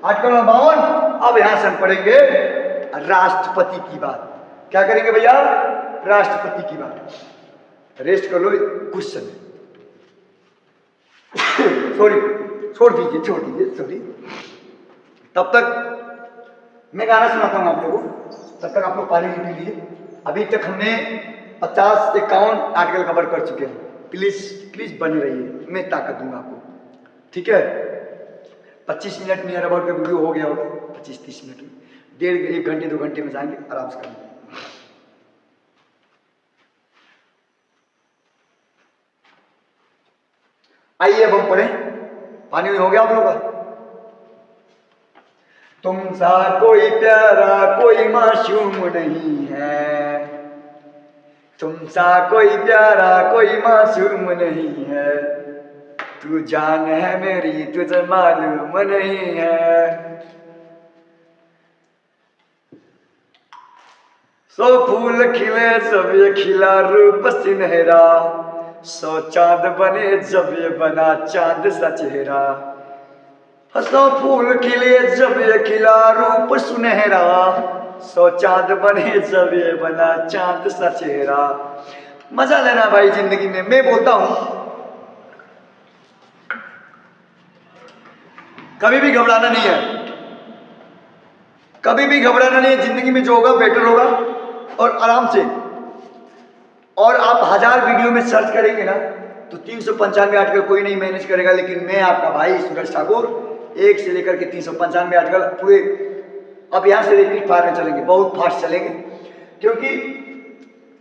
आर्टिकल नंबर 52 अब यहां से हम पढ़ेंगे राष्ट्रपति की बात। क्या करेंगे भैया? राष्ट्रपति की बात। रेस्ट कर लो कुछ समय, सॉरी छोड़ दीजिए सॉरी। तब तक मैं गाना सुनाता हूँ आप लोगों को, तब तक आप लोग पानी पी लीजिए। अभी तक हमने 50-51 आर्टिकल कवर कर चुके हैं। प्लीज बने रहिए, मैं ताकत दूंगा आपको, ठीक है? 25 मिनट नियर अबाउट का वीडियो हो गया होगा, 25-30 मिनट में, 1.5 घंटे 2 घंटे में जाएंगे आराम से करेंगे। आइए अब हम पढ़ें। पानी में हो गया आप लोगों का? तुम सा कोई प्यारा कोई मासूम नहीं है, तुम सा कोई प्यारा कोई मासूम नहीं है, तू जान है मेरी तुझे मालूम नहीं है। सो फूल खिले जब ये खिला रूप सुनहरा, सो चांद बने जब ये बना चांद सा चेहरा। सो फूल खिले जब ये खिला रूप सुनहरा, सो चांद बने जब ये बना चांद सा चेहरा। मजा लेना भाई जिंदगी में। मैं बोलता हूं कभी भी घबराना नहीं है, कभी भी घबराना नहीं है। जिंदगी में जो होगा बेटर होगा और आराम से। और आप 1000 वीडियो में सर्च करेंगे ना तो 395 आर्टिकल कोई नहीं मैनेज करेगा, लेकिन मैं आपका भाई सूरज ठाकुर 1 से लेकर के 395 आर्टिकल पूरे अब यहाँ से रिपीट फायर में चलेंगे, बहुत फास्ट चलेंगे, क्योंकि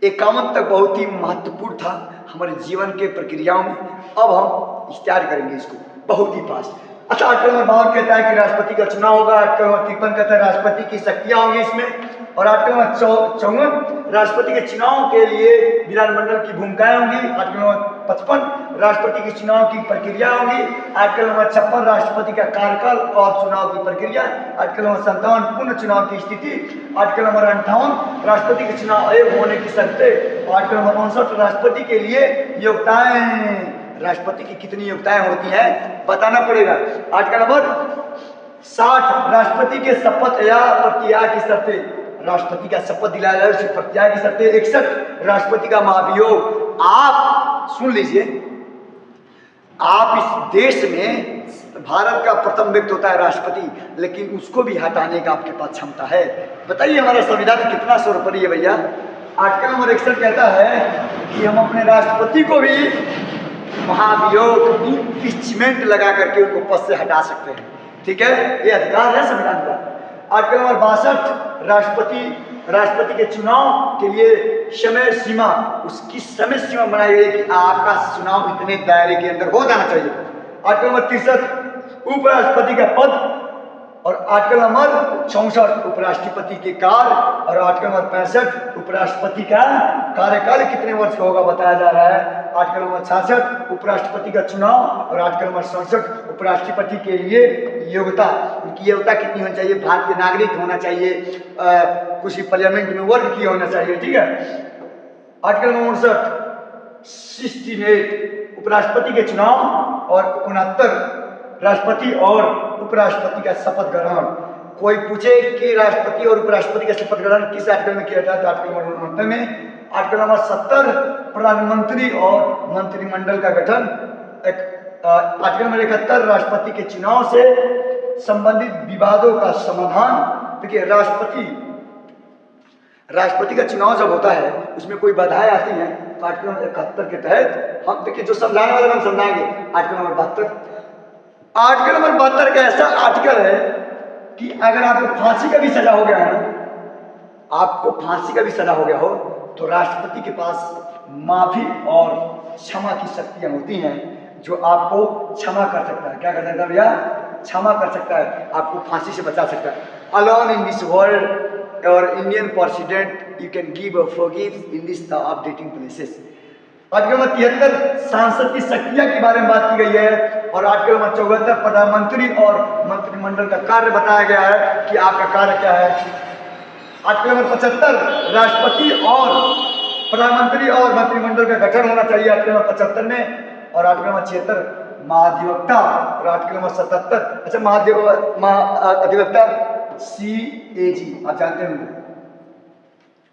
51 तक बहुत ही महत्वपूर्ण था हमारे जीवन के प्रक्रियाओं में। अब हम स्टार्ट करेंगे इसको बहुत ही फास्ट। अच्छा, आर्टिकल नंबर 52 कहता है कि राष्ट्रपति का चुनाव होगा। आर्टिकल नंबर 53 कहता है राष्ट्रपति की शक्तियां होंगी इसमें। और आर्टिकल नंबर 54 राष्ट्रपति के चुनाव के लिए विधानमंडल की भूमिकाएं होंगी। आर्टिकल नंबर 55 राष्ट्रपति के चुनाव की प्रक्रिया होंगी। आर्टिकल नंबर 56 राष्ट्रपति का कार्यकाल और चुनाव की प्रक्रिया। आर्टिकल नंबर 57 पुनः चुनाव की स्थिति। आर्टिकल नंबर 58 राष्ट्रपति के चुनाव आयोग होने की शर्तें। आर्टिकल नंबर 59 राष्ट्रपति के लिए योग्यताएं। राष्ट्रपति की कितनी योग्यताएं होती हैं बताना पड़ेगा। आर्टिकल नंबर 60 राष्ट्रपति के शपथ या प्रतिज्ञा की शर्तें। राष्ट्रपति का शपथ दिलाया जाए उसे प्रतिज्ञा की शर्तें। 61 राष्ट्रपति का महाभियोग। आप सुन लीजिए, आप इस देश में भारत का प्रथम व्यक्ति होता है राष्ट्रपति, लेकिन उसको भी हटाने का आपके पास क्षमता है। बताइए हमारा संविधान कितना सर्वोपरि है भैया। आर्टिकल नंबर 61 कहता है कि हम अपने राष्ट्रपति को भी महाभियोग इम्पीचमेंट लगा करके उनको पद से हटा सकते हैं। ठीक है, ये अधिकार है संविधान का। आर्टिकल नंबर 62 राष्ट्रपति के चुनाव के लिए समय सीमा, उसकी समय सीमा बनाई गई कि आपका चुनाव इतने दायरे के अंदर हो जाना चाहिए। आर्टिकल नंबर 63 उपराष्ट्रपति का पद। और आर्टिकल नंबर 64 उपराष्ट्रपति के कार्य। और आर्टिकल नंबर 65 उपराष्ट्रपति का कार्यकाल कितने वर्ष का होगा बताया जा रहा है। आर्टिकल नंबर 66 उपराष्ट्रपति का चुनाव। और आर्टिकल नंबर 67 उपराष्ट्रपति के लिए योग्यता, उनकी योग्यता कितनी होनी चाहिए, भारतीय नागरिक होना चाहिए, कुछ पार्लियामेंट में वर्ग किया होना चाहिए। ठीक है। आर्टिकल नंबर 68 उपराष्ट्रपति के चुनाव। और 69 राष्ट्रपति और उपराष्ट्रपति का शपथ ग्रहण। कोई पूछे कि राष्ट्रपति और उपराष्ट्रपति का शपथ ग्रहण किस आर्टिकल में किया जाता है, आर्टिकल नंबर 69 में। आर्टिकल नंबर 70 प्रधानमंत्री और मंत्रिमंडल का गठन। आर्टिकल नंबर 71 राष्ट्रपति के चुनाव से संबंधित विवादों का समाधान। देखिए, राष्ट्रपति का चुनाव जब होता है उसमें कोई बाधाएं आती हैं तो आर्टिकल नंबर 71 के तहत हम देखिए जो समझाने वाले हम समझाएंगे। आर्टिकल नंबर 72 आर्टिकल नंबर 72 का ऐसा आर्टिकल है कि अगर आपको फांसी का भी सजा हो गया है, आपको फांसी का भी सजा हो गया हो, तो राष्ट्रपति के पास माफी और क्षमा की शक्तियां होती हैं जो आपको क्षमा कर सकता है। क्या कर सकता है भैया? क्षमा कर सकता है, आपको फांसी से बचा सकता है। अलोन इन दिस वर्ल्ड और Indian president you can give और forgive in this the updating places. Article number 73 सांसद की शक्तियां के बारे में बात की गई है। और आर्टिकल नंबर 74 प्रधानमंत्री और मंत्रिमंडल का कार्य बताया गया है कि आपका कार्य क्या है। आर्टिकल नंबर 75 राष्ट्रपति और प्रधानमंत्री और मंत्रिमंडल का गठन होना चाहिए आर्टिकल नंबर 75 में। और आर्टिकल नंबर 76 महाधिवक्ता। और आर्टिकल नंबर 77 अच्छा अधिवक्ता CAG आप जानते होंगे,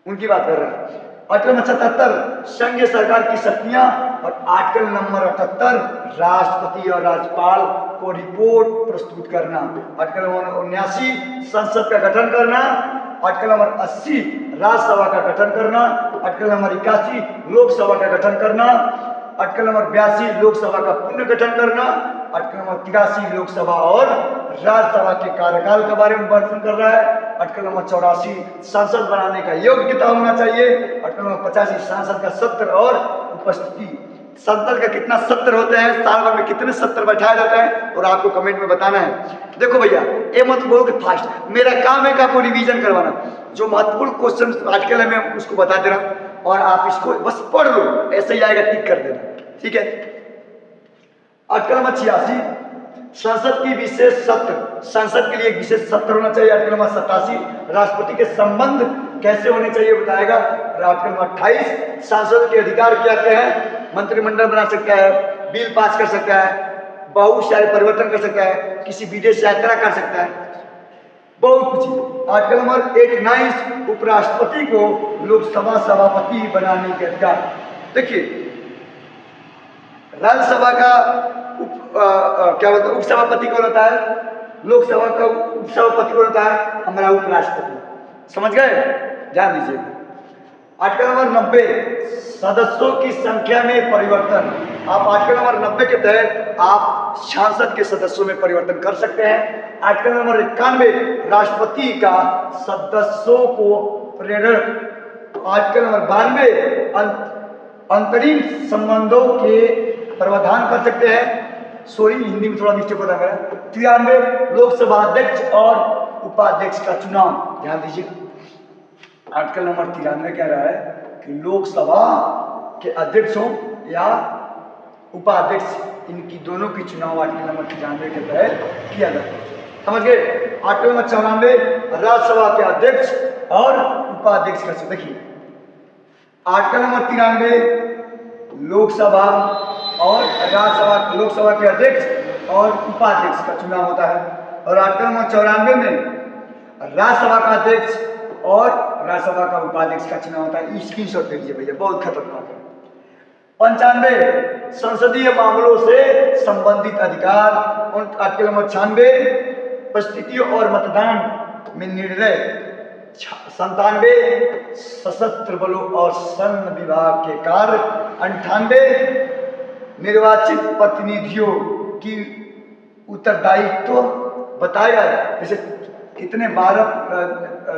उनकी बात कर रहे हैं। आर्टिकल नंबर 77 संघीय सरकार की शक्तियां। और आर्टिकल नंबर 78 राष्ट्रपति और राज्यपाल को रिपोर्ट प्रस्तुत करना। आर्टिकल नंबर 79 संसद का गठन करना। आर्टिकल नंबर 80 राज्यसभा का गठन करना। आर्टिकल नंबर 81 लोकसभा का गठन करना। आर्टिकल नंबर 82 लोकसभा का पुनर्गठन करना। आर्टिकल नंबर 83 लोकसभा और राज्यसभा के कार्यकाल के बारे में वर्णन कर रहा है। आर्टिकल नंबर 84 संसद बनाने का योग्यता होना चाहिए। आर्टिकल नंबर 85 सांसद का सत्र और उपस्थिति। संसद का कितना सत्र होते हैं, साल भर में कितने सत्र बैठाए जाते हैं, और आपको कमेंट में बताना है। देखो भैया, ये मत बोलो कि फास्ट, मेरा काम है कि आपको रिवीजन करवाना। जो महत्वपूर्ण क्वेश्चन आर्टिकल है मैं उसको बता दे रहा हूँ और आप इसको बस पढ़ लो, ऐसे ही आएगा, टिक कर देना। ठीक है। आर्टिकल नंबर 86 संसद की विशेष सत्र। संसद के लिए एक विशेष सत्र होना चाहिए। आर्टिकल नंबर 87 राष्ट्रपति के संबंध कैसे होने चाहिए बताएगा। आर्टिकल नंबर 28 सांसद के अधिकार क्या क्या है, मंत्रिमंडल बना सकता है, बिल पास कर सकता है, बहुत सारे परिवर्तन कर सकता है, किसी विदेश यात्रा कर सकता है, बहुत कुछ। आर्टिकल नंबर 89 उपराष्ट्रपति को लोकसभा सभापति बनाने के अधिकार। देखिए, राज्यसभा का क्या बोलते हैं उपसभापति कौन होता है, लोकसभा का उपसभापति कौन होता है, हमारा उपराष्ट्रपति। समझ गए? ध्यान दीजिए। आर्टिकल नंबर 90 सदस्यों की संख्या में परिवर्तन। आप आर्टिकल नंबर 90 के तहत आप सांसद के सदस्यों में परिवर्तन कर सकते हैं। आर्टिकल नंबर 91 राष्ट्रपति का सदस्यों को प्रेरण। आर्टिकल नंबर 92 अंतरिम संबंधों के प्रावधान कर सकते हैं। सॉरी, हिंदी में थोड़ा मिस्टेक होता है। 93 लोकसभा अध्यक्ष और उपाध्यक्ष का चुनाव। ध्यान दीजिए, आर्टिकल नंबर 93 कह रहा है कि लोकसभा के अध्यक्ष हो या उपाध्यक्ष, इनकी दोनों की चुनाव आर्टिकल नंबर 93 के तहत किया जाता है। समझ गए। आर्टिकल नंबर 94 राज्यसभा के अध्यक्ष और उपाध्यक्ष का चुनाव। देखिए, आर्टिकल नंबर 93 लोकसभा और राज्यसभा, लोकसभा के अध्यक्ष और उपाध्यक्ष का चुनाव होता है। और आर्टिकल नंबर 94 में राज्यसभा का अध्यक्ष और राज्यसभा का उपाध्यक्ष का चुनाव होता है। स्क्रीनशॉट ले लीजिए भैया, बहुत खतरनाक है। 95 संसदीय मामलों से संबंधित अधिकार। आर्टिकल नंबर 96 परिस्थिति और मतदान में निर्णय। 97 सशस्त्र बलों और सैन्य विभाग के कार्य। 98 निर्वाचित प्रतिनिधियों की उत्तरदायित्व बताया, जैसे कितने 12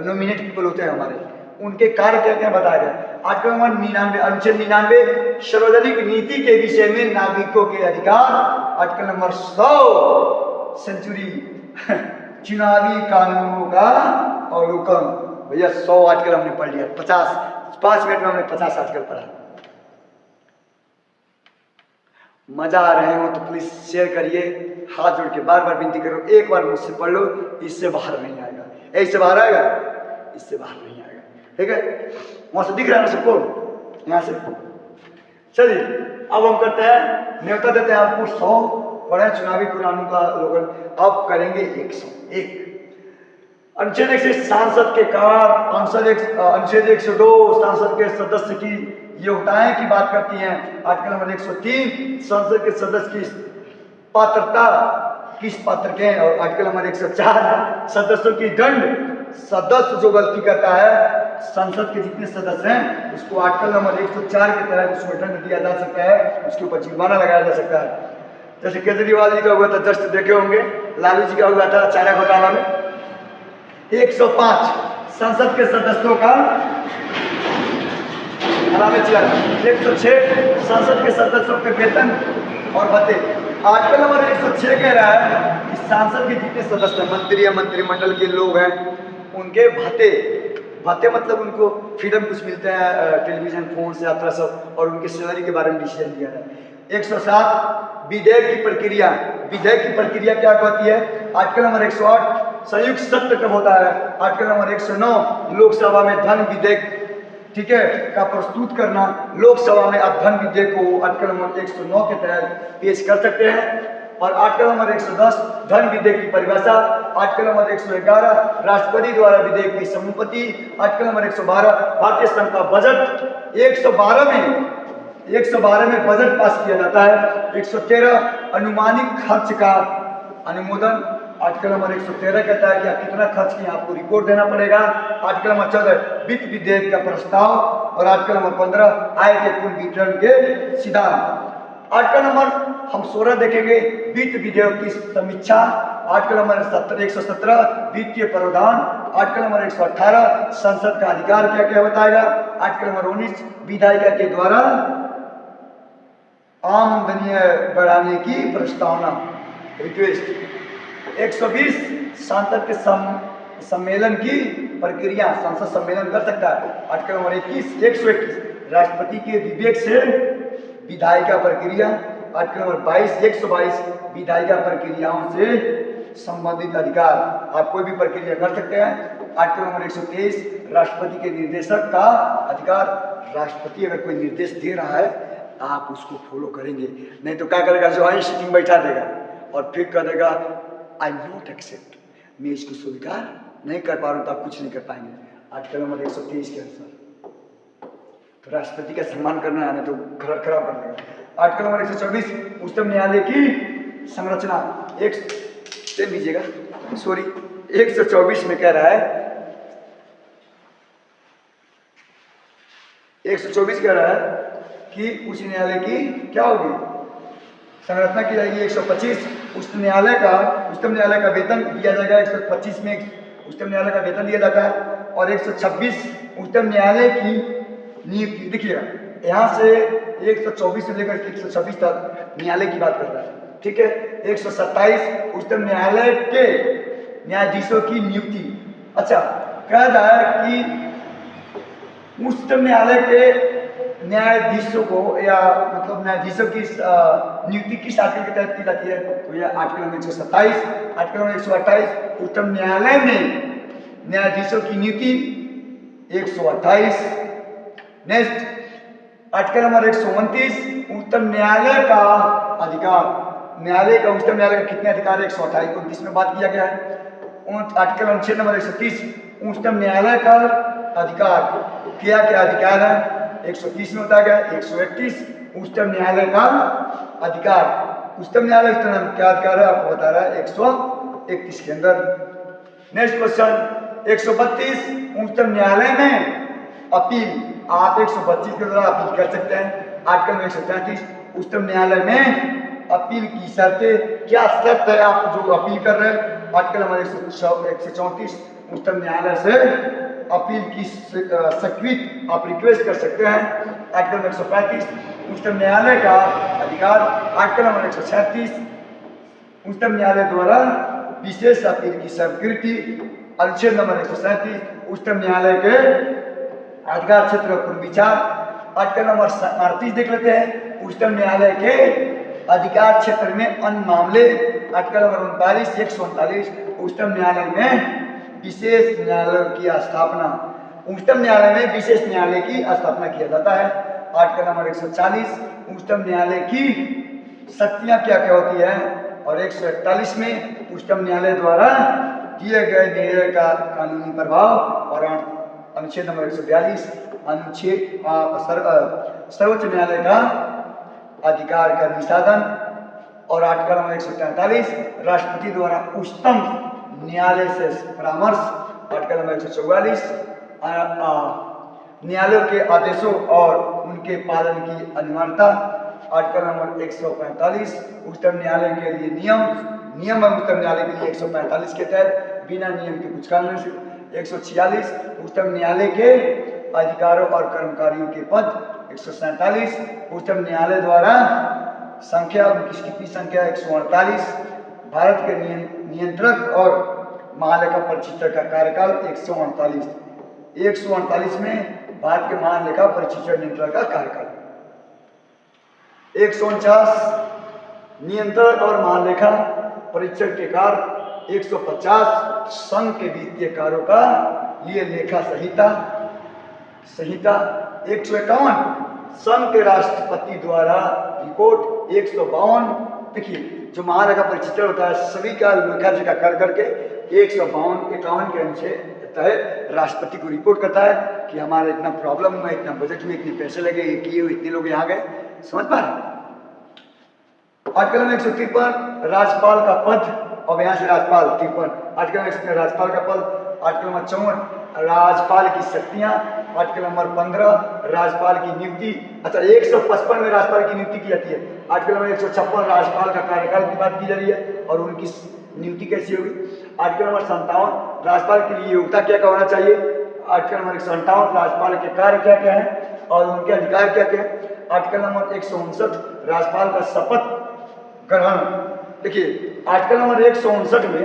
नॉमिनेट पीपल होते हैं हमारे, उनके कार्य क्या क्या बताया गया। आर्टिकल नंबर 99 अनुच्छेद 99 सार्वजनिक नीति के विषय में नागरिकों के अधिकार। आर्टिकल नंबर 100 सेंचुरी चुनावी कानूनों का अवलोकन। भैया 100 आर्टिकल हमने पढ़ लिया। 5 मिनट में हमने 50 आर्टिकल पढ़ा। मजा आ रहे हो तो प्लीज शेयर करिए, हाथ जोड़ के बार बार विनती करो, एक बार मुझसे पढ़ लो, इससे बाहर नहीं आएगा। इससे बाहर आएगा, इससे बाहर नहीं आएगा। ठीक है, वहां से दिख रहा है ना सबको, यहाँ से। चलिए अब हम करते हैं, न्योता देते हैं आपको 100 पढ़े चुनावी कानून का अवलोकन। अब करेंगे 101। अनुच्छेद 1 सांसद के कार्य। अनुच्छेद 102 सांसद के सदस्य की योग्यताएं की बात करती हैं। आर्टिकल नंबर 103 संसद के सदस्य की पात्रता, किस पात्र के हैं। और आर्टिकल नंबर 104 सदस्यों की दंड। सदस्य जो गलती करता है, संसद के जितने सदस्य हैं उसको आर्टिकल नंबर 104 के तहत उसको दंड दिया जा सकता है, उसके ऊपर जुर्माना लगाया जा सकता है। जैसे केजरीवाल जी का हुआ था, जस्ट देखे होंगे, लालू जी का हुआ था चारा घोटाला में। 105 संसद के सदस्यों का 106 संसद के सदस्यों के वेतन और भत्ते। आर्टिकल नंबर 106 कह रहा है कि सांसद के जितने सदस्य मंत्री या मंत्रिमंडल के लोग हैं उनके भत्ते मतलब उनको फ्रीडम कुछ मिलते हैं, टेलीविजन, फोन से यात्रा सब, और उनके सैलरी के बारे में डिसीजन लिया है। 107 विधेयक की प्रक्रिया। विधेयक की प्रक्रिया क्या कहती है। आर्टिकल नंबर 108 संयुक्त सत्र कब होता है। आर्टिकल नंबर 109 लोकसभा में धन विधेयक, ठीक है, का प्रस्तुत करना। लोकसभा में आप धन विधेयक को आर्टिकल नंबर 109 के तहत पेश कर सकते हैं। और आर्टिकल नंबर 110 धन विधेयक की परिभाषा। आर्टिकल नंबर 111 राष्ट्रपति द्वारा विधेयक की सम्मति। आर्टिकल नंबर 112 भारतीय संघ का बजट। 112 में बजट पास किया जाता है। 113 अनुमानित खर्च का अनुमोदन। आर्टिकल नंबर 113 कहता है कि आप कितना खर्च किए आपको रिपोर्ट देना पड़ेगा। आर्टिकल नंबर 14 वित्त विधेयक का प्रस्ताव। और आर्टिकल नंबर 15 आय के कुल वितरण के सिद्धांत। आर्टिकल नंबर हम 16 देखेंगे वित्त विधेयक की समीक्षा। आर्टिकल नंबर 117 वित्तीय प्रावधान। आर्टिकल नंबर 118 संसद का अधिकार क्या क्या बताएगा। आर्टिकल नंबर 19 विधायिका के द्वारा आमदनी बढ़ाने की प्रस्तावना, रिक्वेस्ट। 120 सांसद के सम्मेलन की प्रक्रिया, संसद सम्मेलन कर सकता है। आर्टिकल नंबर 121 राष्ट्रपति के विवेक से विधायिका प्रक्रिया। आर्टिकल नंबर 122 विधायिका प्रक्रियाओं से संबंधित अधिकार, आप कोई भी प्रक्रिया कर सकते हैं। आर्टिकल नंबर 123 राष्ट्रपति के निर्देशक का अधिकार। राष्ट्रपति अगर कोई निर्देश दे रहा है आप उसको फॉलो करेंगे, नहीं तो क्या करेगा, ज्वाइंट सीटिंग बैठा देगा और फिर कह देगा आई नॉट एक्सेप्ट, मैं इसको स्वीकार नहीं कर पा रहा हूँ, तो आप कुछ नहीं कर पाएंगे। आर्टिकल नंबर 123 के अनुसार तो राष्ट्रपति का सम्मान करना है, तो खराब कर देगा। आर्टिकल नंबर 124 उच्चतम न्यायालय की संरचना। एक लीजिएगा, सॉरी 124 में कह रहा है, 124 कह रहा है कि उच्च न्यायालय की क्या होगी संरचना की जाएगी 125। उच्चतम न्यायालय का वेतन दिया जाएगा 125 में उच्चतम न्यायालय का वेतन दिया जाता है। और 126 उच्चतम न्यायालय की नियुक्ति। देखिएगा यहाँ से 124 से लेकर 126 तक न्यायालय की बात कर रहा है, ठीक है। 127 उच्चतम न्यायालय के न्यायाधीशों की नियुक्ति। अच्छा, कहा जाए कि उच्चतम न्यायालय के न्यायाधीशों को या मतलब न्यायाधीशों की नियुक्ति किस आर्टिकल के तहत की जाती है? तो यह आर्टिकल नंबर 127। आर्टिकल नंबर 128 उच्चतम न्यायालय में न्यायाधीशों की नियुक्ति 128। नेक्स्ट आर्टिकल नंबर 129 उच्चतम न्यायालय का अधिकार। उच्चतम न्यायालय का कितने अधिकार है? 128 29 में बात किया गया है। आर्टिकल अनुच्छेद नंबर 130 उच्चतम न्यायालय का अधिकार। क्या अधिकार है? 130 में बताया गया। 131 उच्चतम न्यायालय का अधिकार। उच्चतम न्यायालय क्या अधिकार है आपको बता रहा है 131 के अंदर। नेक्स्ट क्वेश्चन 132 उच्चतम न्यायालय में अपील। आप 125 के द्वारा अपील कर सकते हैं। आर्टिकल में 133 उच्चतम न्यायालय में अपील की शर्तें। क्या शर्त है आप जो अपील कर रहे हैं? आर्टिकल नंबर 134 उच्चतम न्यायालय से अपील की स्वीकृत आप रिक्वेस्ट कर सकते हैं। आर्टिकल नंबर 135 उच्चतम न्यायालय का अधिकार। आर्टिकल नंबर 136 उच्चतम न्यायालय द्वारा विशेष अपील की स्वीकृति। अनुच्छेद नंबर 137 उच्चतम न्यायालय के अधिकार क्षेत्र पर विचार। आर्टिकल नंबर 38 देख लेते हैं उच्चतम न्यायालय के अधिकार क्षेत्र में अन्य मामले। आर्टिकल नंबर 39 139 उच्चतम न्यायालय में विशेष न्यायालय की स्थापना। उच्चतम न्यायालय में विशेष न्यायालय की स्थापना किया जाता है। आर्टिकल नंबर 140 उच्चतम न्यायालय की शक्तियां क्या क्या होती है। और 141 में उच्चतम न्यायालय द्वारा दिए गए निर्णय का कानूनी प्रभाव। और अनुच्छेद नंबर 142 सर्वोच्च न्यायालय का अधिकार का निषादन। और आर्टिकल नंबर 143 राष्ट्रपति द्वारा उच्चतम न्यायालय से परामर्श। आर्टिकल नंबर 144 न्यायालयों के आदेशों और उनके पालन की अनिवार्यता। आर्टिकल नंबर 145 उच्चतम न्यायालय के लिए नियम उच्चतम न्यायालय के लिए 145 के तहत बिना नियम के कुछ काम नहीं हो सकता। 146 उच्चतम न्यायालय के अधिकारों और कर्मचारियों के पद। 147 उच्चतम न्यायालय द्वारा संख्या उनकी कितनी संख्या 148 भारत के नियंत्रक और महालेखा परीक्षक का कार्यकाल 148 में भारत के महालेखा परीक्षक नियंत्रक का कार्यकाल। 149 नियंत्रक और महालेखा परीक्षक के कार्य। 150 संघ के वित्तीय कार्यों का लिए लेखा संहिता। 151 संघ के राष्ट्रपति द्वारा रिपोर्ट। 152 देखिए जो महालेखा परीक्षक होता है सभी का लेखा जोखा कर करके 152-51 के अनुच्छेद तहत राष्ट्रपति को रिपोर्ट करता है कि हमारा इतना प्रॉब्लम हुआ, इतना बजट में, इतने पैसे लगे, ये किए हुए, इतने लोग यहाँ गए। समझ पा रहे? आर्टिकल नंबर 153 राज्यपाल का पद। और यहाँ से राज्यपाल 53 आर्टिकल नंबर राज्यपाल का पद। आर्टिकल नंबर 54 राज्यपाल की शक्तियाँ। आर्टिकल नंबर 15 राज्यपाल की नियुक्ति। अच्छा 155 में राज्यपाल की नियुक्ति की जाती है। आर्टिकल नंबर 156 राज्यपाल का कार्यकाल की बात की जा रही है और उनकी नियुक्ति कैसी होगी। आर्टिकल नंबर 57 राज्यपाल के लिए योग्यता क्या क्या होना चाहिए। आर्टिकल नंबर 158 राज्यपाल के कार्य क्या क्या है और उनके अधिकार क्या क्या है। आर्टिकल नंबर 159 राज्यपाल का शपथ ग्रहण। देखिए आर्टिकल नंबर 159 में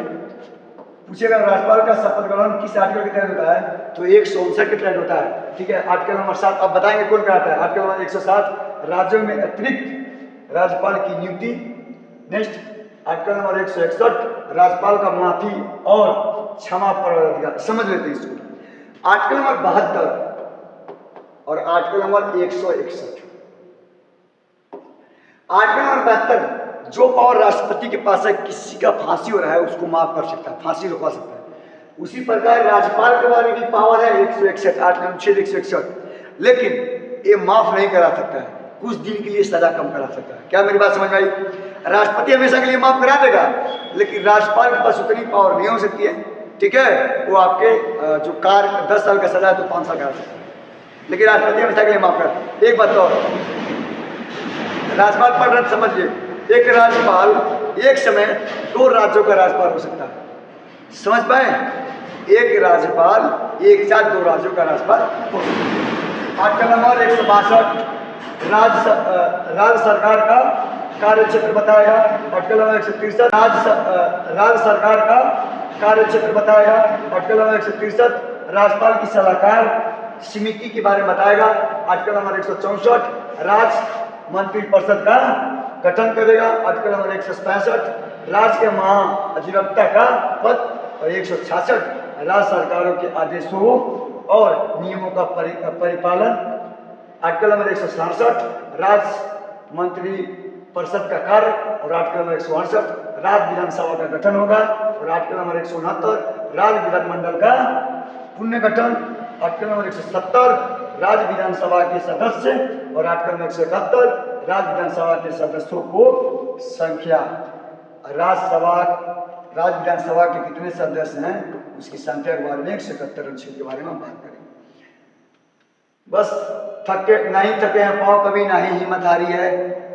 पूछेगा राज्यपाल का शपथ ग्रहण किस आर्टिकल के तहत होता है, तो 159 के तहत होता है। ठीक है, आर्टिकल नंबर 7 अब बताएंगे कौन कराता है। आर्टिकल नंबर 107 राज्यों में अतिरिक्त राज्यपाल की नियुक्ति। नेक्स्ट आर्टिकल नंबर 161 राज्यपाल का माफी और क्षमा पर अधिकार। समझ लेते हैं इसको। आर्टिकल नंबर 72 और आर्टिकल नंबर 161। आर्टिकल नंबर 72 जो पावर राष्ट्रपति के पास है किसी का फांसी हो रहा है उसको माफ कर सकता है, फांसी रुकवा सकता है। उसी प्रकार राज्यपाल के बारे में भी पावर है 161 आर्टिकल अनुच्छेद 161। लेकिन ये माफ नहीं करा सकता है, कुछ दिन के लिए सजा कम करा सकता है। क्या मेरी बात समझ में आई? राष्ट्रपति हमेशा के लिए माफ करा देगा लेकिन राज्यपाल के पास उतनी पावर नहीं हो सकती है। ठीक है, वो आपके जो कार्य 10 साल का सजा है तो 5 साल करा सकता है लेकिन राष्ट्रपति हमेशा के लिए माफ कर। एक बात और राज्यपाल पढ़ रहे समझिए एक राज्यपाल एक समय 2 राज्यों का राज्यपाल हो सकता है। समझ पाए? एक राज्यपाल एक साथ 2 राज्यों का राज्यपाल हो सकता है। आर्टिकल नंबर 162 राज्य सरकार का कार्य क्षेत्र बताएगा। आर्टिकल नंबर 163 राज्य सरकार का कार्य क्षेत्र बताएगा। आर्टिकल नंबर 163 राज्यपाल की सलाहकार समिति के बारे में बताएगा। आर्टिकल नंबर 164 राज्य मंत्रिपरिषद का गठन करेगा। आर्टिकल नंबर 165 राज्य के महाधिवक्ता का पद और 166 राज्य सरकारों के आदेशों और नियमों का परिपालन। आर्टिकल नंबर 167 राज्य मंत्री परिषद का कार्य और आर्टिकल नंबर 168 राज्य विधानसभा का गठन होगा। और आर्टिकल नंबर 169 राज्य विधानमंडल का पुनर्गठन। आर्टिकल नंबर 170 राज्य विधानसभा के सदस्य और आर्टिकल नंबर 171 राज्य विधानसभा के सदस्यों को संख्या। राज्य विधानसभा के कितने सदस्य हैं उसकी संख्या के बारे में 171 अनुच्छेद के बारे में हम बात करेंगे। बस नहीं थके हैं पाँव कभी, ना ही हिम्मत हारी है,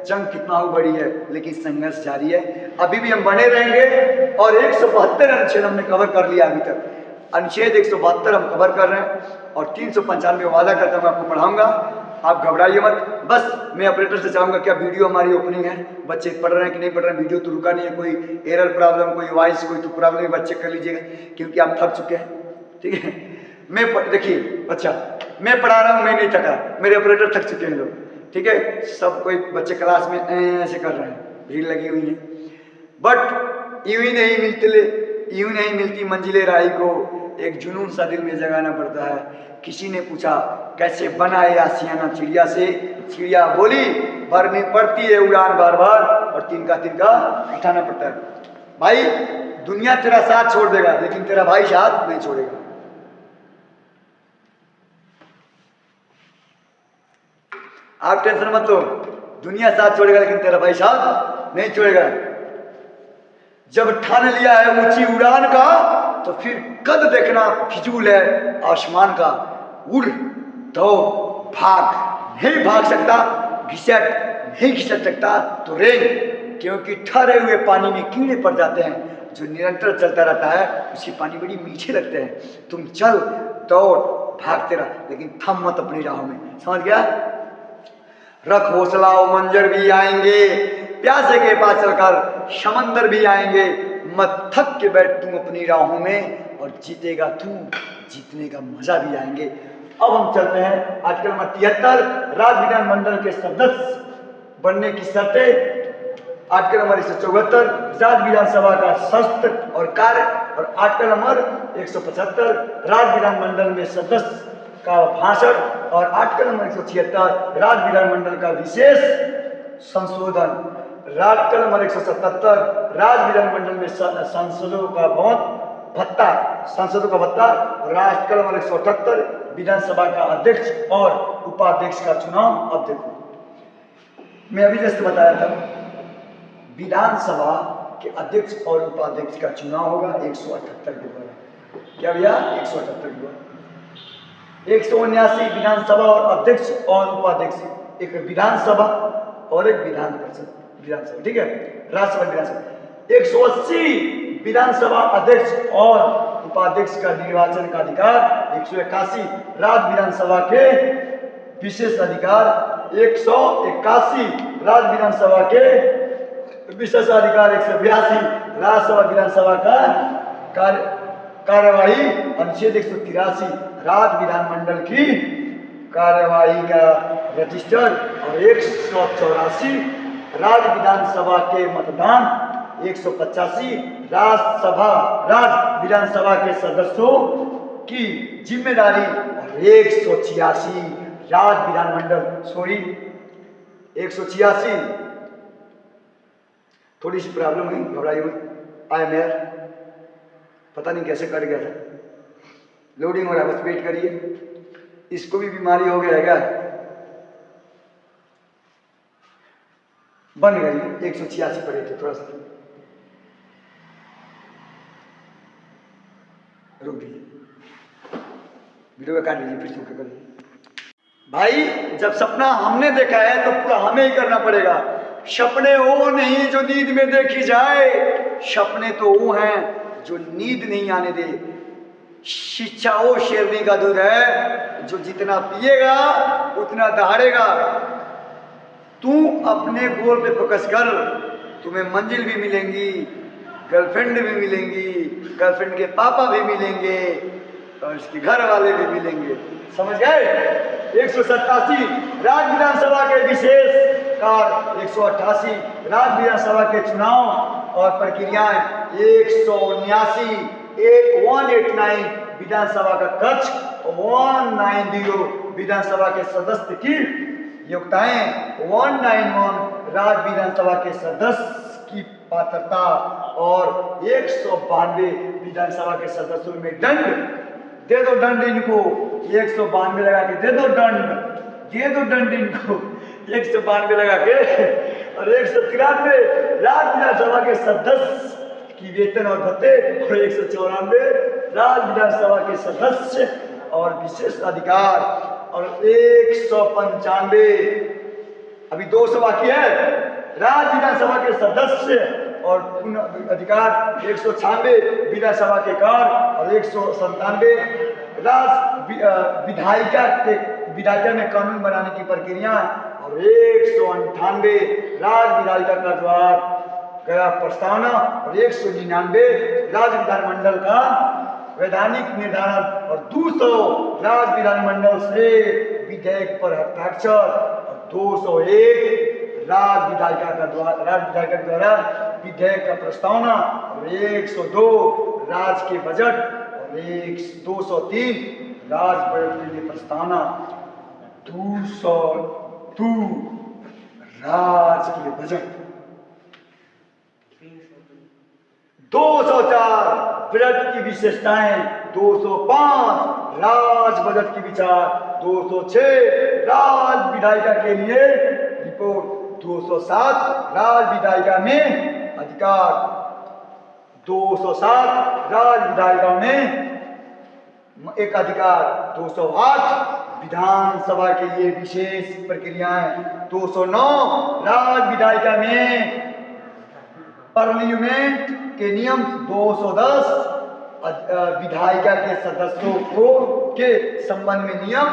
जंग कितना हो बड़ी है लेकिन संघर्ष जारी है। अभी भी हम बने रहेंगे। और 172 अनुच्छेद हमने कवर कर लिया अभी तक। अनुच्छेद 172 हम कवर कर रहे हैं और 395 वादा करता हूँ आपको पढ़ाऊंगा। आप घबराइए मत। बस मैं ऑपरेटर से चाहूँगा क्या वीडियो हमारी ओपनिंग है, बच्चे पढ़ रहे हैं कि नहीं पढ़ रहे हैं, वीडियो तो रुका नहीं है, कोई एरर प्रॉब्लम, कोई वॉइस, कोई तो प्रॉब्लम बच्चे कर लीजिएगा क्योंकि आप थक चुके हैं। ठीक है, मैं देखिए अच्छा मैं पढ़ा रहा हूँ, मैं नहीं थका, मेरे ऑपरेटर थक चुके हैं लोग। ठीक है, सब कोई बच्चे क्लास में ऐसे कर रहे हैं, भीड़ लगी हुई है। बट यूं ही नहीं मिलती मंजिले राही को, एक जुनून सा दिल में जगाना पड़ता है। किसी ने पूछा कैसे बनाए आशियाना चिड़िया से, चिड़िया बोली भरनी पड़ती है उड़ान बार बार और तिनका उठाना पड़ता है। भाई दुनिया तेरा साथ छोड़ देगा लेकिन तेरा भाई साथ नहीं छोड़ेगा। आप टेंशन मत लो, दुनिया साथ छोड़ेगा लेकिन तेरा भाई साथ नहीं छोड़ेगा। जब ठान लिया है ऊंची उड़ान का तो फिर कद देखना फिजूल है आसमान का। उड़ दौड़ भाग, नहीं भाग सकता, नहीं घिसट सकता तो रेंग, क्योंकि ठहरे हुए पानी में कीड़े पड़ जाते हैं। जो निरंतर चलता रहता है उसके पानी बड़ी मीठे लगते हैं। तुम चल दौड़ भागते रह लेकिन थम मत अपनी राहों में। समझ गया? रख हौसला मंजर भी आएंगे, प्यासे के पास चलकर समंदर भी आएंगे। मत थक के बैठ तुम अपनी राहों में और जीतेगा तू, जीतने का मजा भी आएंगे। अब हम चलते हैं आर्टिकल नंबर 73 राज्य विधानमंडल के सदस्य बनने की शर्तें। आर्टिकल नंबर 174 राज्य विधानसभा का शस्त्र और कार्य और आर्टिकल नंबर 175 राज्य विधानमंडल में सदस्य का भाषण और आर्टिकल नंबर 176 राज्य विधानमंडल का विशेष संशोधन। आर्टिकल नंबर 177 राज्य विधानमंडल में सांसदों का भत्ता और आर्टिकल नंबर 178 विधानसभा का अध्यक्ष और उपाध्यक्ष का चुनाव। अब देखो, मैं अभी जस्ट बताया था विधानसभा के अध्यक्ष और उपाध्यक्ष का चुनाव होगा 178 के द्वारा। क्या भैया? 178 के द्वारा। 179 विधानसभा और अध्यक्ष और उपाध्यक्ष, एक विधानसभा और एक विधान परिषद विधानसभा। ठीक है, राज्यसभा विधानसभा। 180 विधानसभा अध्यक्ष और उपाध्यक्ष का निर्वाचन का अधिकार। 181 राज्य विधानसभा के विशेष अधिकार। 181 राज्य विधानसभा के विशेष अधिकार। 182 राज्यसभा विधानसभा का कार्यवाही। अनुच्छेद 183 राज्य विधानमंडल की कार्यवाही का रजिस्टर और 184 राज्य विधानसभा के मतदान। 185 राज्य विधानसभा के सदस्यों की जिम्मेदारी और 186 राज्य विधानमंडल 186 थोड़ी सी प्रॉब्लम हुई, घबराइए मत। पता नहीं कैसे कट गया था, लोडिंग हो रहा है, बस वेट करिए। इसको भी बीमारी हो गया है क्या? बन गई 186 पड़े थे, थोड़ा सा रुक दीजिए, वीडियो का काट लीजिए, फिर से कर लीजिए। भाई जब सपना हमने देखा है तो पूरा हमें ही करना पड़ेगा। सपने वो नहीं जो नींद में देखी जाए, सपने तो वो हैं जो नींद नहीं आने दे। शिक्षा वो शेरनी का दूध है जो जितना पिएगा उतना दहाड़ेगा। तू अपने गोल पे फोकस कर, तुम्हें मंजिल भी मिलेंगी, गर्लफ्रेंड भी मिलेंगी, गर्लफ्रेंड के पापा भी मिलेंगे और उसके घर वाले भी मिलेंगे। समझ गए? 187 राज्य विधानसभा के विशेष कार्य, 188 राज्य विधानसभा के चुनाव और प्रक्रियाएं, 179 189 विधानसभा का कक्ष, 190 विधानसभा के सदस्य की योग्यताएं, 191 राज्य विधानसभा के सदस्य की पात्रता और 192 विधानसभा के सदस्यों में दंड। दे दो दंड इनको, 192 लगा के दे दो दंड, दे दो दंड इनको 192 लगा के। और 193 राज्य विधानसभा के सदस्य की वेतन और भत्ते, और 194 राज्य विधानसभा के सदस्य और विशेष अधिकार, और 195 अभी 200 बाकी है राज्य विधानसभा के सदस्य और पुनः अधिकार, 196 विधानसभा के कार्य और 197 विधायिका में कानून बनाने की प्रक्रिया और 198 राज्य विधायिका का द्वार गया प्रस्तावना और 199 राज्य विधानमंडल का वैधानिक निर्धारण और 200 राज्य विधानमंडल से विधेयक पर हस्ताक्षर और 201 राज्य विधायिका के द्वारा विधेयक का प्रस्तावना और 102 राज्य के बजट और 203 राज्य बजट के लिए प्रस्तावना, 202 राज्य के बजट, 204 बजट की विशेषताएं, 205 राज्य बजट की विचार, 206 राज्य विधायिका के लिए रिपोर्ट, 207 राज्य विधायिका में अधिकार, 207 राज्य विधायिका में एक अधिकार, 208 विधानसभा के लिए विशेष प्रक्रियाएं, 209 राज्य विधायिका में पार्लियामेंट के नियम, 210 विधायिका के सदस्यों को के संबंध में नियम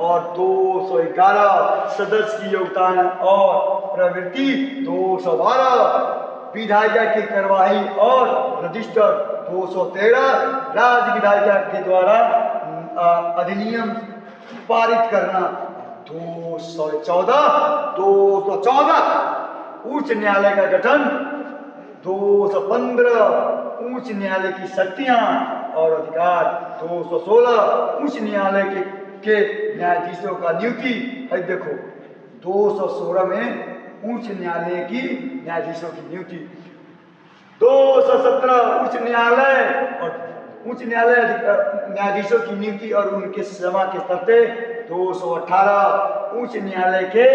और 211 सदस्य की योग्यता और प्रवृत्ति, 212 विधायिका की कार्यवाही और रजिस्टर, 213 राज्य विधायिका के द्वारा अधिनियम पारित करना, 214 उच्च न्यायालय का गठन, 215 उच्च न्यायालय की शक्तियां और अधिकार, 216 उच्च न्यायालय के न्यायाधीशों का नियुक्ति है। देखो 216 में उच्च न्यायालय की न्यायाधीशों की नियुक्ति, 217 उच्च न्यायालय और उच्च न्यायालय न्यायाधीशों की नियुक्ति और उनके सेवा के शर्तें, 218 उच्च न्यायालय के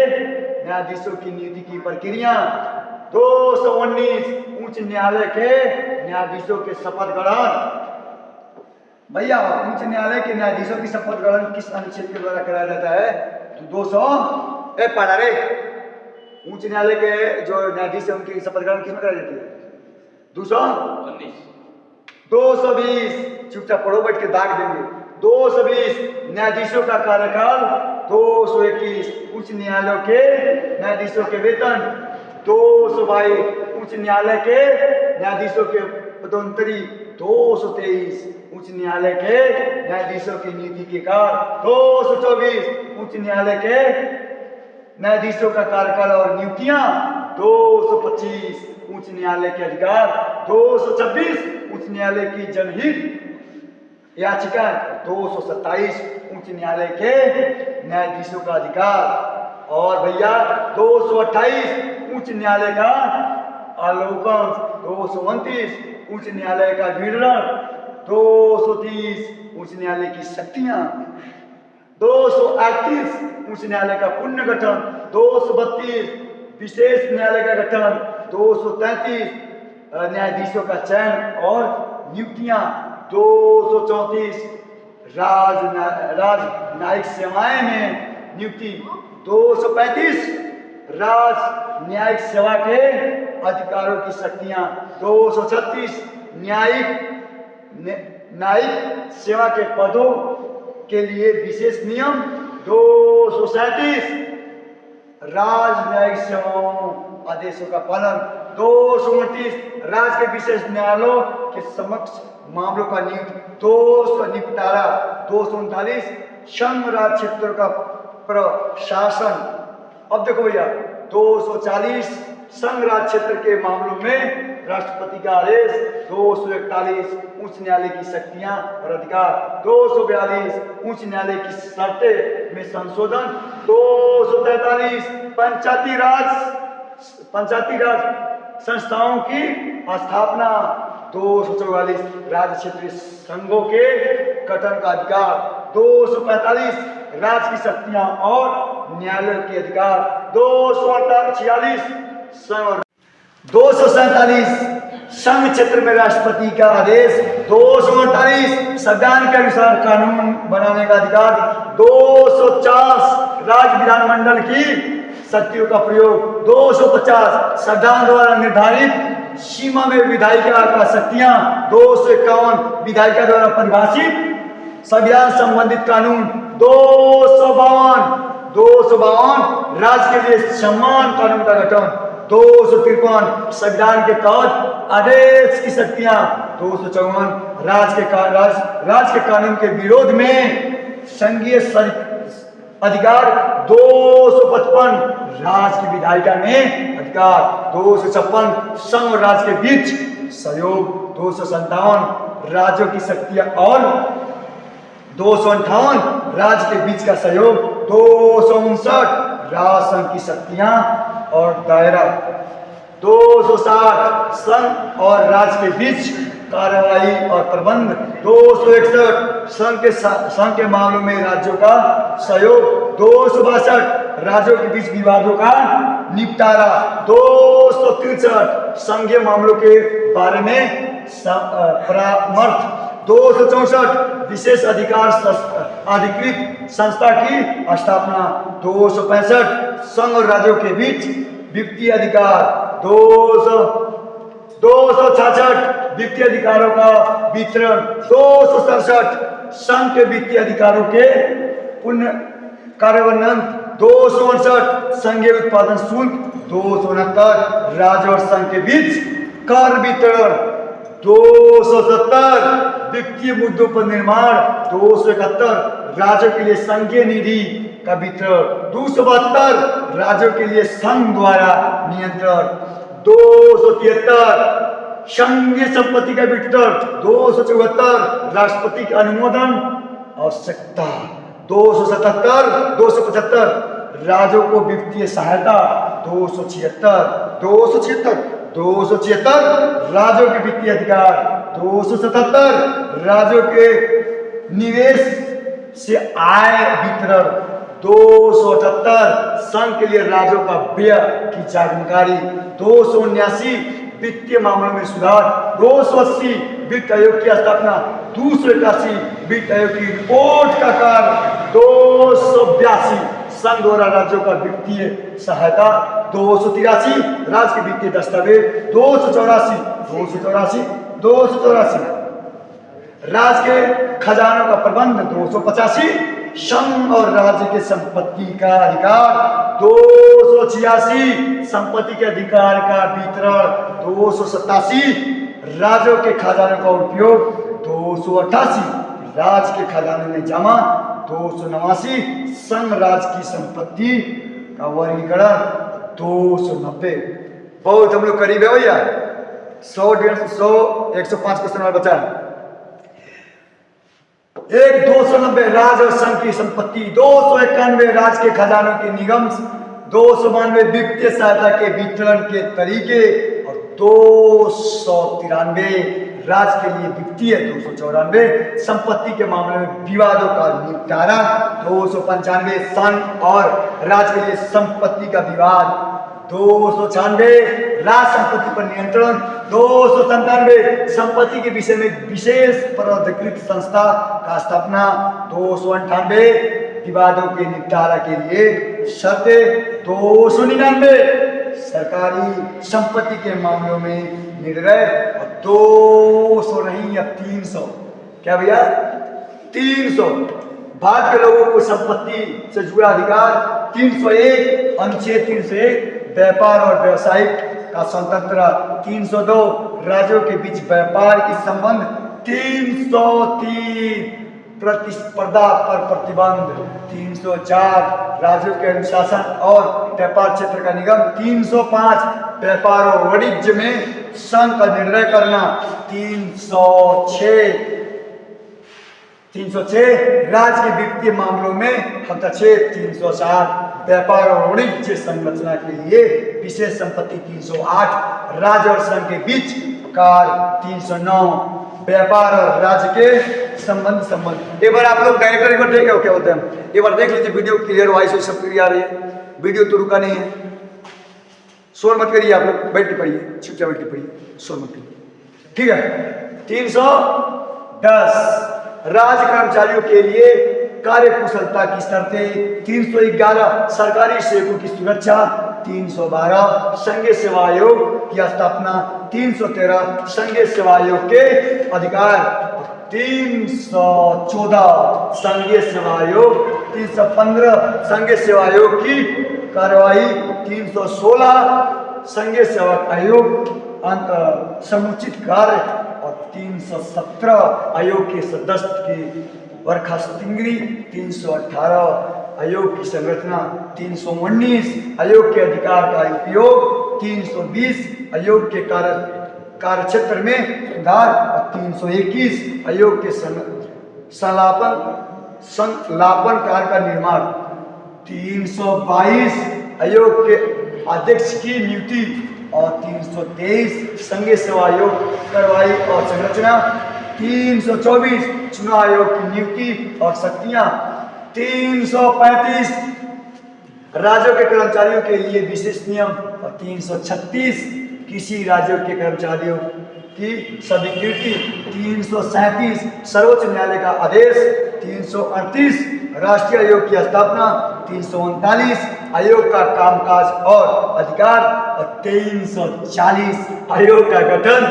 न्यायाधीशों की नियुक्ति की प्रक्रिया, 219 उच्च न्यायालय के न्यायाधीशों के शपथ ग्रहण। भैया उच्च न्यायालय के न्यायाधीशों की शपथ ग्रहण किस अनुच्छेद के द्वारा कराया जाता है? तो 200 पढ़ा रे, उच्च न्यायालय के जो न्यायाधीश है उनकी शपथ ग्रहण किसमें कराई जाती है? 220 चुपचाप पढ़ो, बैठ के दाग देंगे। 220 न्यायाधीशों का कार्यकाल, 221 उच्च न्यायालयों के न्यायाधीशों के वेतन, 222 उच्च न्यायालय के न्यायाधीशों के पदोन्नति, 223 उच्च न्यायालय के न्यायाधीशों की नीति के कार्य, 224 उच्च न्यायालय के न्यायाधीशों का कार्यकाल और नियुक्तियां, 225 उच्च न्यायालय के अधिकार, 226 उच्च न्यायालय की जनहित याचिका, 227 उच्च न्यायालय के न्यायाधीशों का अधिकार और भैया 228 उच्च न्यायालय का अवलोकन, 229 उच्च न्यायालय का विवरण, 230 उच्च न्यायालय की शक्तियां, 238 उच्च न्यायालय का पुनर्गठन, 232 विशेष न्यायालय का गठन, 233 न्यायाधीशों का चयन और नियुक्तियां, 234 राज न्यायिक सेवाएं में नियुक्ति, 235 राज न्यायिक सेवा के अधिकारों की शक्तियां। 236 न्यायिक सेवा के पदों के लिए विशेष नियम। 237 राजन्यायिक सेवाओं आदेशों का पालन। 229 राज्य के विशेष न्यायालयों के समक्ष मामलों का निपटारा। 239 संघ राज्य क्षेत्रों का प्रशासन। अब देखो भैया 240 संघ राज्य क्षेत्र के मामलों में राष्ट्रपति का आदेश। 241 उच्च न्यायालय की शक्तियां और अधिकार। 242 उच्च न्यायालय की शर्तें में संशोधन। 243 पंचायती राज संस्थाओं की स्थापना। 244 राज्य क्षेत्रीय संघों के गठन का अधिकार। 245 राज्य की शक्तियां और न्यायालय के अधिकार। 246 संघ क्षेत्र में राष्ट्रपति का आदेश। 248 संविधान के अनुसार कानून बनाने का अधिकार। 250 राज्य विधानमंडल की शक्तियों का प्रयोग। 250 संविधान द्वारा निर्धारित सीमा में विधायिका का शक्तियां। 251 विधायिका द्वारा परिभाषित संविधान संबंधित कानून। 252 राज्य के लिए समान कानून का गठन। 253 संविधान के तहत आदेश की शक्तियां। 254 राज्य के कानून के विरोध में संघीय अधिकार। 255 राज्य की विधायिका में अधिकार। 256 संघ और राज्य के बीच सहयोग। 257 राज्यों की शक्तियां और 258 राज्य के बीच का सहयोग। 259 राज्य संघ की शक्तियां और दायरा। 260 संघ और राज्य के बीच कार्रवाई और प्रबंध। 261 संघ के मामलों में राज्यों का सहयोग। 262 राज्यों के बीच विवादों का निपटारा। 263 संघीय मामलों के बारे में परामर्श। 264 विशेष अधिकृत संस्था की स्थापना। 265 संघ और राज्यों के बीच वित्तीय अधिकार। 266 वित्तीय अधिकारों का वितरण। 267 संघ के वित्तीय अधिकारों के पुनः कार्यान्वयन। 268 संघीय उत्पादन शुल्क। 269 राज्य और संघ के बीच कर वितरण। 270 वित्तीय मुद्दों पर निर्माण। 271 राज्यों के लिए संघीय निधि का वितरण। 272 राज्यों के लिए संघ द्वारा नियंत्रण। 273 संघीय संपत्ति का वितरण। 274 राष्ट्रपति का अनुमोदन आवश्यकता। 275 राज्यों को वित्तीय सहायता। 276 राज्यों के वित्तीय अधिकार। 277 राज्यों के निवेश से आय वितरण। 278 संघ के लिए राज्यों का व्यय की जानकारी। 279 वित्तीय मामलों में सुधार। 280 वित्त आयोग की स्थापना। 281 वित्त आयोग की रिपोर्ट का कार्य। 282 संघ द्वारा राज्यों का वित्तीय सहायता। 283 राज्य के वित्तीय दस्तावेज। 284 राज्य के खजानों का प्रबंध। 285 संघ और राज्य के संपत्ति का अधिकार। 286 संपत्ति के अधिकार का वितरण। 287 राज्यों के खजानों का उपयोग। 288 राज्य के खजाने में जमा। 289 संघ राज्य की संपत्ति का वर्गीकरण। 290 बहुत हम लोग करीब है भैया। 100, 150, 105 क्वेश्चन और बचा है। 290 राज्य और संघ की संपत्ति। 291 राज्य के खजानों के निगम। 292 वित्तीय सहायता के वितरण के तरीके। और 293 राज्य के लिए वित्तीय। 294 संपत्ति के मामले में विवादों का निपटारा। 295 संघ और राज्य के लिए संपत्ति का विवाद। 296 राज्य संपत्ति पर नियंत्रण। 297 संपत्ति के विषय में विशेष प्राधिकृत संस्था का स्थापना। 298 विवादों के निपटारा के लिए शर्तें। 299 सरकारी संपत्ति के मामलों में निर्णय, और 200 नहीं अब 300। क्या भैया? 300। भारत के लोगों को संपत्ति से जुड़ा अधिकार 301, अनुच्छेद 301 व्यापार और व्यवसायिक का स्वतंत्र, 302 राज्यों के बीच व्यापार की संबंध, 303 प्रतिस्पर्धा पर प्रतिबंध, 304 राज्यों के अनुशासन और व्यापार क्षेत्र का निगम, 305 व्यापार और वाणिज्य में संघ का निर्णय करना, 306 राज्य के वित्तीय मामलों में हस्तक्षेप, 307 व्यापार और वाणिज्य संरचना के लिए विशेष संपत्ति, 308 राज्य और संघ के बीच कार, 309 व्यापार और राज्य के संबंध। एक बार आप लोग डायरेक्टर एक बार देखे हो क्या होता है, एक बार देख लीजिए, वीडियो क्लियर वॉइस सब क्लियर आ रही है, वीडियो तो रुका नहीं है। शोर मत करिए, आप लोग बैठ के पढ़िए, चुपचाप बैठ के पढ़िए, शोर मत करिए, ठीक है। 310 राज्य कर्मचारियों के लिए कार्य कुशलता की शर्तें, 311 सरकारी सेवकों की सुरक्षा, 312 संघीय सेवा आयोग की स्थापना, 313 संघीय सेवा आयोग के अधिकार, 314 संघीय सेवा आयोग, 315 संघीय सेवा आयोग की कार्यवाही, 316 संघीय सेवा आयोग समुचित कार्य, और 317 आयोग के सदस्य की बर्खास्तगी, 318 आयोग की संरचना, 319 आयोग के अधिकार का उपयोग, 320 आयोग के कार्य क्षेत्र में सुधार, और 321 आयोग के संलापन कार्य का निर्माण, 322 आयोग के अध्यक्ष की नियुक्ति, और 323 संघीय सेवा आयोग कार्रवाई और संरचना, 324 चुनाव आयोग की नियुक्ति और शक्तियां, 335 राज्यों के कर्मचारियों के लिए विशेष नियम, और 336 किसी राज्यों के कर्मचारियों की स्वीकृति, 337 सर्वोच्च न्यायालय का आदेश, 338 राष्ट्रीय आयोग की स्थापना, 339 आयोग का कामकाज और अधिकार, और 340 आयोग का गठन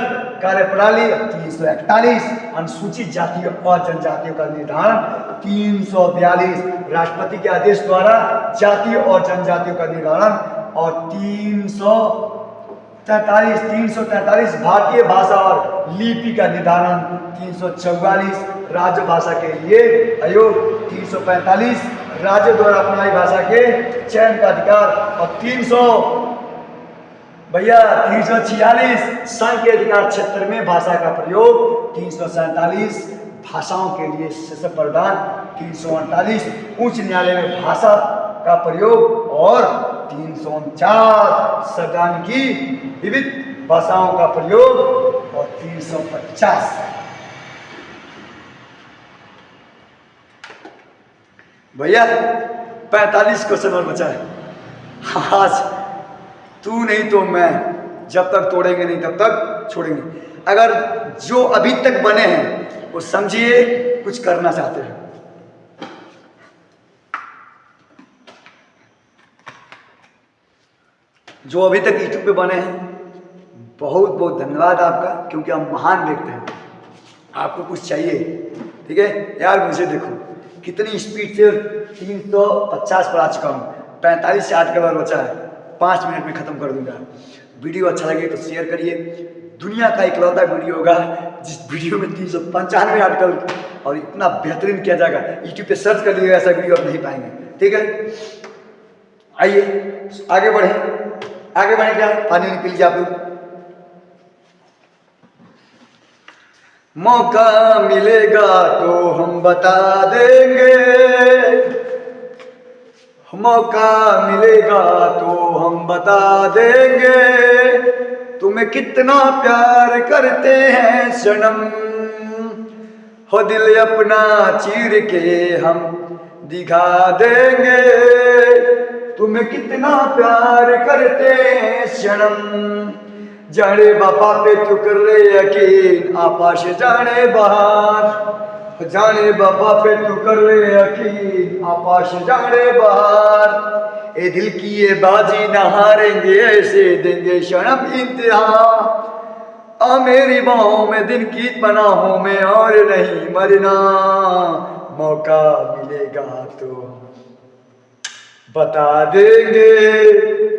कार्यप्रणाली, 341 अनुसूचित जातियों और जनजातियों का निर्धारण, 342 राष्ट्रपति के आदेश द्वारा जातियों और जनजातियों का निर्धारण, और 343 भारतीय भाषा और लिपि का निर्धारण, 344 राज्य भाषा के लिए आयोग, 345 राज्य द्वारा अपनाई भाषा के चयन का अधिकार, और 346 संघ के अधिकार क्षेत्र में भाषा का प्रयोग, 347 भाषाओं के लिए शासन प्रदान, 348 उच्च न्यायालय में भाषा का प्रयोग, और 349 संविधान की विविध भाषाओं का प्रयोग, और 350 भैया 45 क्वेश्चन और बचा है। आज तू नहीं तो मैं, जब तक तोड़ेंगे नहीं तब तक छोड़ेंगे। अगर जो अभी तक बने हैं वो समझिए कुछ करना चाहते हैं। जो अभी तक यूट्यूब पे बने हैं बहुत बहुत धन्यवाद आपका, क्योंकि आप महान व्यक्ति हैं। आपको कुछ चाहिए, ठीक है यार। मुझे देखो कितनी स्पीड से 350 पर आ चुका हूँ, 45 से 8 कलर बचा है, 5 मिनट में ख़त्म कर दूंगा। वीडियो अच्छा लगे तो शेयर करिए। दुनिया का इकलौता वीडियो होगा जिस वीडियो में 395 आर्टिकल और इतना बेहतरीन किया जाएगा। यूट्यूब पे सर्च कर लीजिएगा, ऐसा वीडियो आप नहीं पाएंगे, ठीक है। आइए आगे बढ़े, आगे बढ़े। क्या पानी पी लीजिए आप लोग। मौका मिलेगा तो हम बता देंगे, मौका मिलेगा तो हम बता देंगे, तुम्हें कितना प्यार करते हैं सनम। हो दिल अपना चीर के हम दिखा देंगे, तुम्हें कितना प्यार करते हैं सनम। जाने बापा पे तू कर रहे यकीन, आपाश जाने बाहर, जाने बापा पे तू कर रहे यकीन, आपाश जाने बाहर। ए दिल की ये बाजी न हारेंगे, ऐसे देंगे क्षणम इंतहा। आ मेरी बाहों में दिन की पनाहों में और नहीं मरना, मौका मिलेगा तो बता देंगे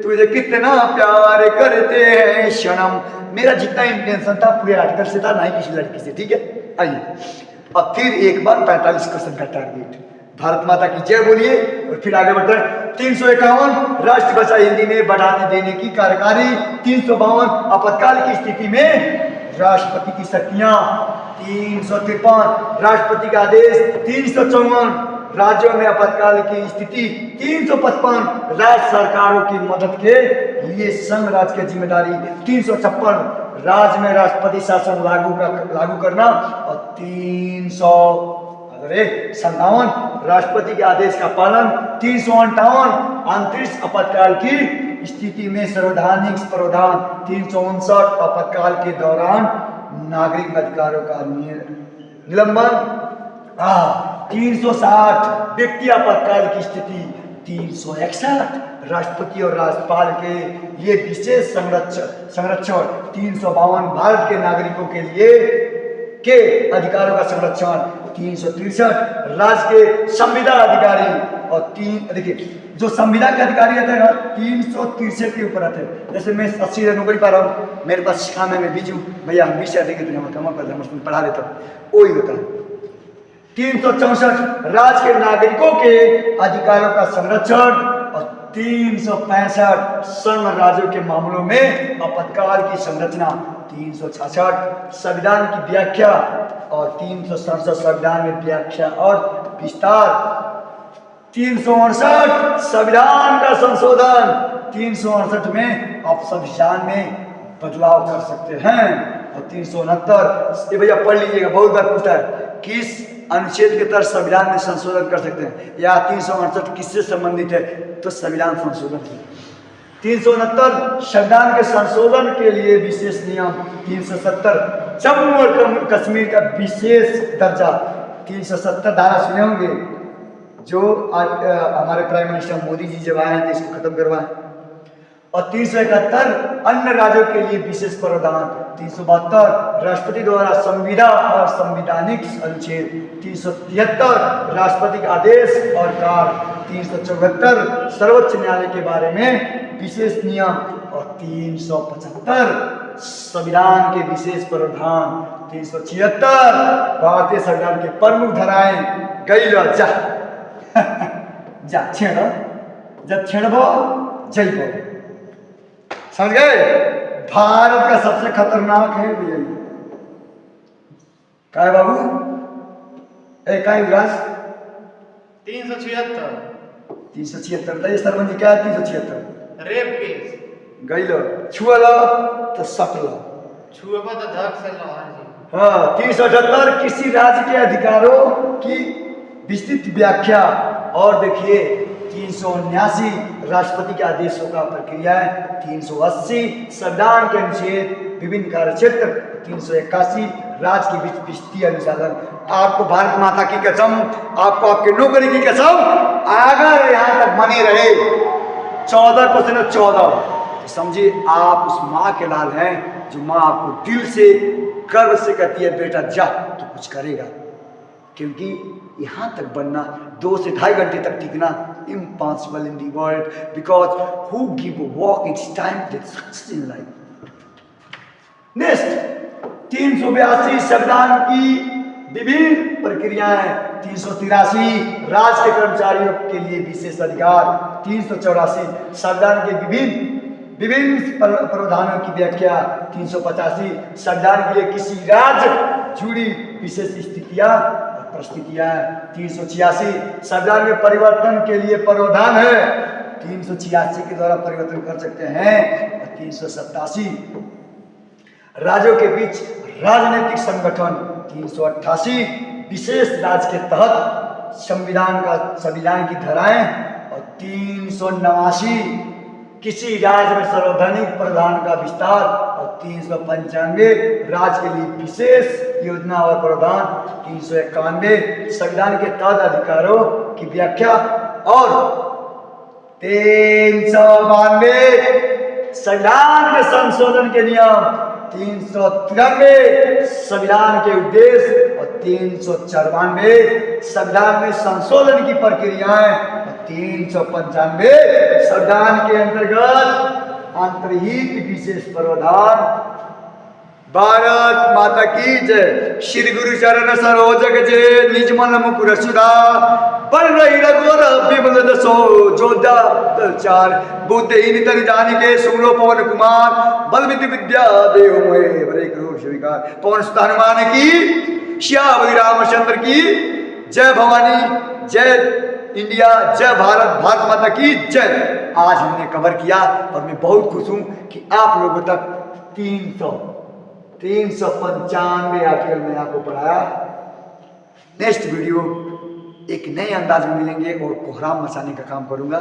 तुझे कितना प्यार करते हैं क्षणम। मेरा जितना इंटेंशन था पूरे आर्टिकल से था, ना ही किसी लड़की से, ठीक है। आइए अब फिर एक बार 45 क्वेश्चन का टारगेट। भारत माता की जय बोलिए और फिर आगे बढ़ते हैं। 351 राष्ट्रभाषा हिंदी में बढ़ाने देने की कार्यकारी। 352 आपातकाल की स्थिति में राष्ट्रपति की शक्तियां। 353 राष्ट्रपति का आदेश। 354 राज्यों में आपातकाल की स्थिति। 355 राज्य सरकारों की मदद के लिए संघ राज्य की जिम्मेदारी। 356 राज्य में राष्ट्रपति शासन लागू करना। और 357 राष्ट्रपति के आदेश का पालन। 358 अंतरिक्ष आपातकाल की स्थिति में संवैधानिक प्रावधान। 359 आपातकाल के दौरान नागरिक अधिकारों का निलंबन। 360 व्यक्ति आपातकाल की स्थिति। 361 राष्ट्रपति और राज्यपाल के लिए विशेष संरक्षण। 352 भारत के नागरिकों के लिए के अधिकारों का संरक्षण। 363 राज्य के संविधान अधिकारी। और देखिए जो संविधान के अधिकारी रहते हैं ना 363 के ऊपर आते हैं। जैसे मैं 80 नौकरी पा रहा हूँ, मेरे पास काम है, मैं बिजी हूँ, भैया हम 20 देंगे तो हम कमा कर हम पढ़ा देता हूँ, वही होता है। 364 राज्य के नागरिकों के अधिकारों का संरक्षण। और 365 संघ राज्यों के मामलों में आपातकाल की संरचना। 366 संविधान की व्याख्या। और 367 संविधान में व्याख्या और विस्तार। 368 संविधान का संशोधन। 368 में आप संविधान में बदलाव कर सकते हैं। और 369 ये भैया पढ़ लीजिएगा, बहुत बार पूछा है किस अनुच्छेद के तहत संविधान में संशोधन कर सकते हैं, या 368 किससे संबंधित है, तो संविधान संशोधन। 369 संविधान के संशोधन के लिए विशेष नियम। 370 जम्मू और कश्मीर का विशेष दर्जा। 370 धारा सुने होंगे, जो हमारे प्राइम मिनिस्टर मोदी जी जब आए हैं तो इसको खत्म करवाएं। और 371 अन्य राज्यों के लिए विशेष प्रावधान। 372 राष्ट्रपति द्वारा संविदा और संवैधानिक अनुच्छेद। 373 राष्ट्रपति का आदेश और कार्य। 374 सर्वोच्च न्यायालय के बारे में विशेष नियम। और 375 संविधान के विशेष प्रावधान। 376 भारतीय संविधान के प्रमुख धाराएं। गई लो जा जा छेड़, जब छेड़बो जइबो, समझ गए। भारत का सबसे खतरनाक है भैया, क्या है बाबू? का विकास 376 सरपंच जी क्या है? 376 रेप केस। गई लो छुअला तो सकला, छुएबा तो धक से लहर। हाँ 378 किसी राज्य के अधिकारों की विस्तृत व्याख्या। और देखिए 379 राष्ट्रपति के आदेशों का प्रक्रिया है। 380 संविधान के अनुच्छेद विभिन्न कार्य क्षेत्र। 381 राज्य के बीच विस्तृत अनुशासन। आपको भारत माता की कसम, आपको आपके नौकरी की कसम, अगर यहाँ तक बने रहे 14 क्वेश्चन है 14, तो समझिए आप उस माँ के लाल हैं, जो माँ आपको दिल से गर्व से कहती है बेटा जा तो कुछ करेगा। क्योंकि यहाँ तक बनना 2 से 2.5 घंटे तक टिकना impossible in the world, because who give a walk it's time that success in life. Next 382 संविधान की विभिन्न प्रक्रियाएं। 383 राज्य के कर्मचारियों के लिए विशेष अधिकार। 384 संविधान के विभिन्न प्रावधानों की व्याख्या। 385 संविधान के लिए किसी राज्य जुड़ी विशेष स्थितियां परिस्थितियां। 386 संविधान में परिवर्तन के लिए प्रावधान है। 386 के द्वारा परिवर्तन कर सकते हैं। और 387 राज्यों के बीच राजनीतिक संगठन। 388 विशेष राज्य के तहत संविधान की धाराएं। और 389 किसी राज्य में संवैधानिक प्रावधान का विस्तार। और 395 राज्य के लिए विशेष योजना और प्रावधान। 391 संविधान के तहत अधिकारों की व्याख्या। और 392 संविधान के संशोधन के नियम, 393 संविधान के उद्देश्य और 394 संविधान में संशोधन की प्रक्रियाएं और 395 संविधान के अंतर्गत अंतर्हित विशेष प्रावधान। भारत माता की जय। श्री गुरु चरण सरोज जे निज मन मुकुर सुधा पर रही रघुवर विमल दसो जोधा चार बुद्धिहीन तन जानिके सुनो पवन कुमार बल विद्या देव मोहे बड़े करो स्वीकार। पवन सुत हनुमान की, श्याम रामचंद्र की जय। भवानी जय इंडिया, जय भारत, भारत माता की जय। आज हमने कवर किया और मैं बहुत खुश हूं कि आप लोगों तक 395 आर्टिकल मैंने आपको पढ़ाया। नेक्स्ट वीडियो एक नए अंदाज में मिलेंगे और कोहराम मचाने का काम करूंगा।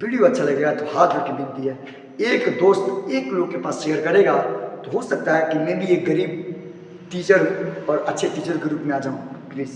वीडियो अच्छा लगेगा तो हाथ जोड़ के विनती है, एक दोस्त एक लोग के पास शेयर करेगा तो हो सकता है कि मैं भी एक गरीब टीचर हूँ और अच्छे टीचर के रूप में आ जाऊँ। प्लीज़।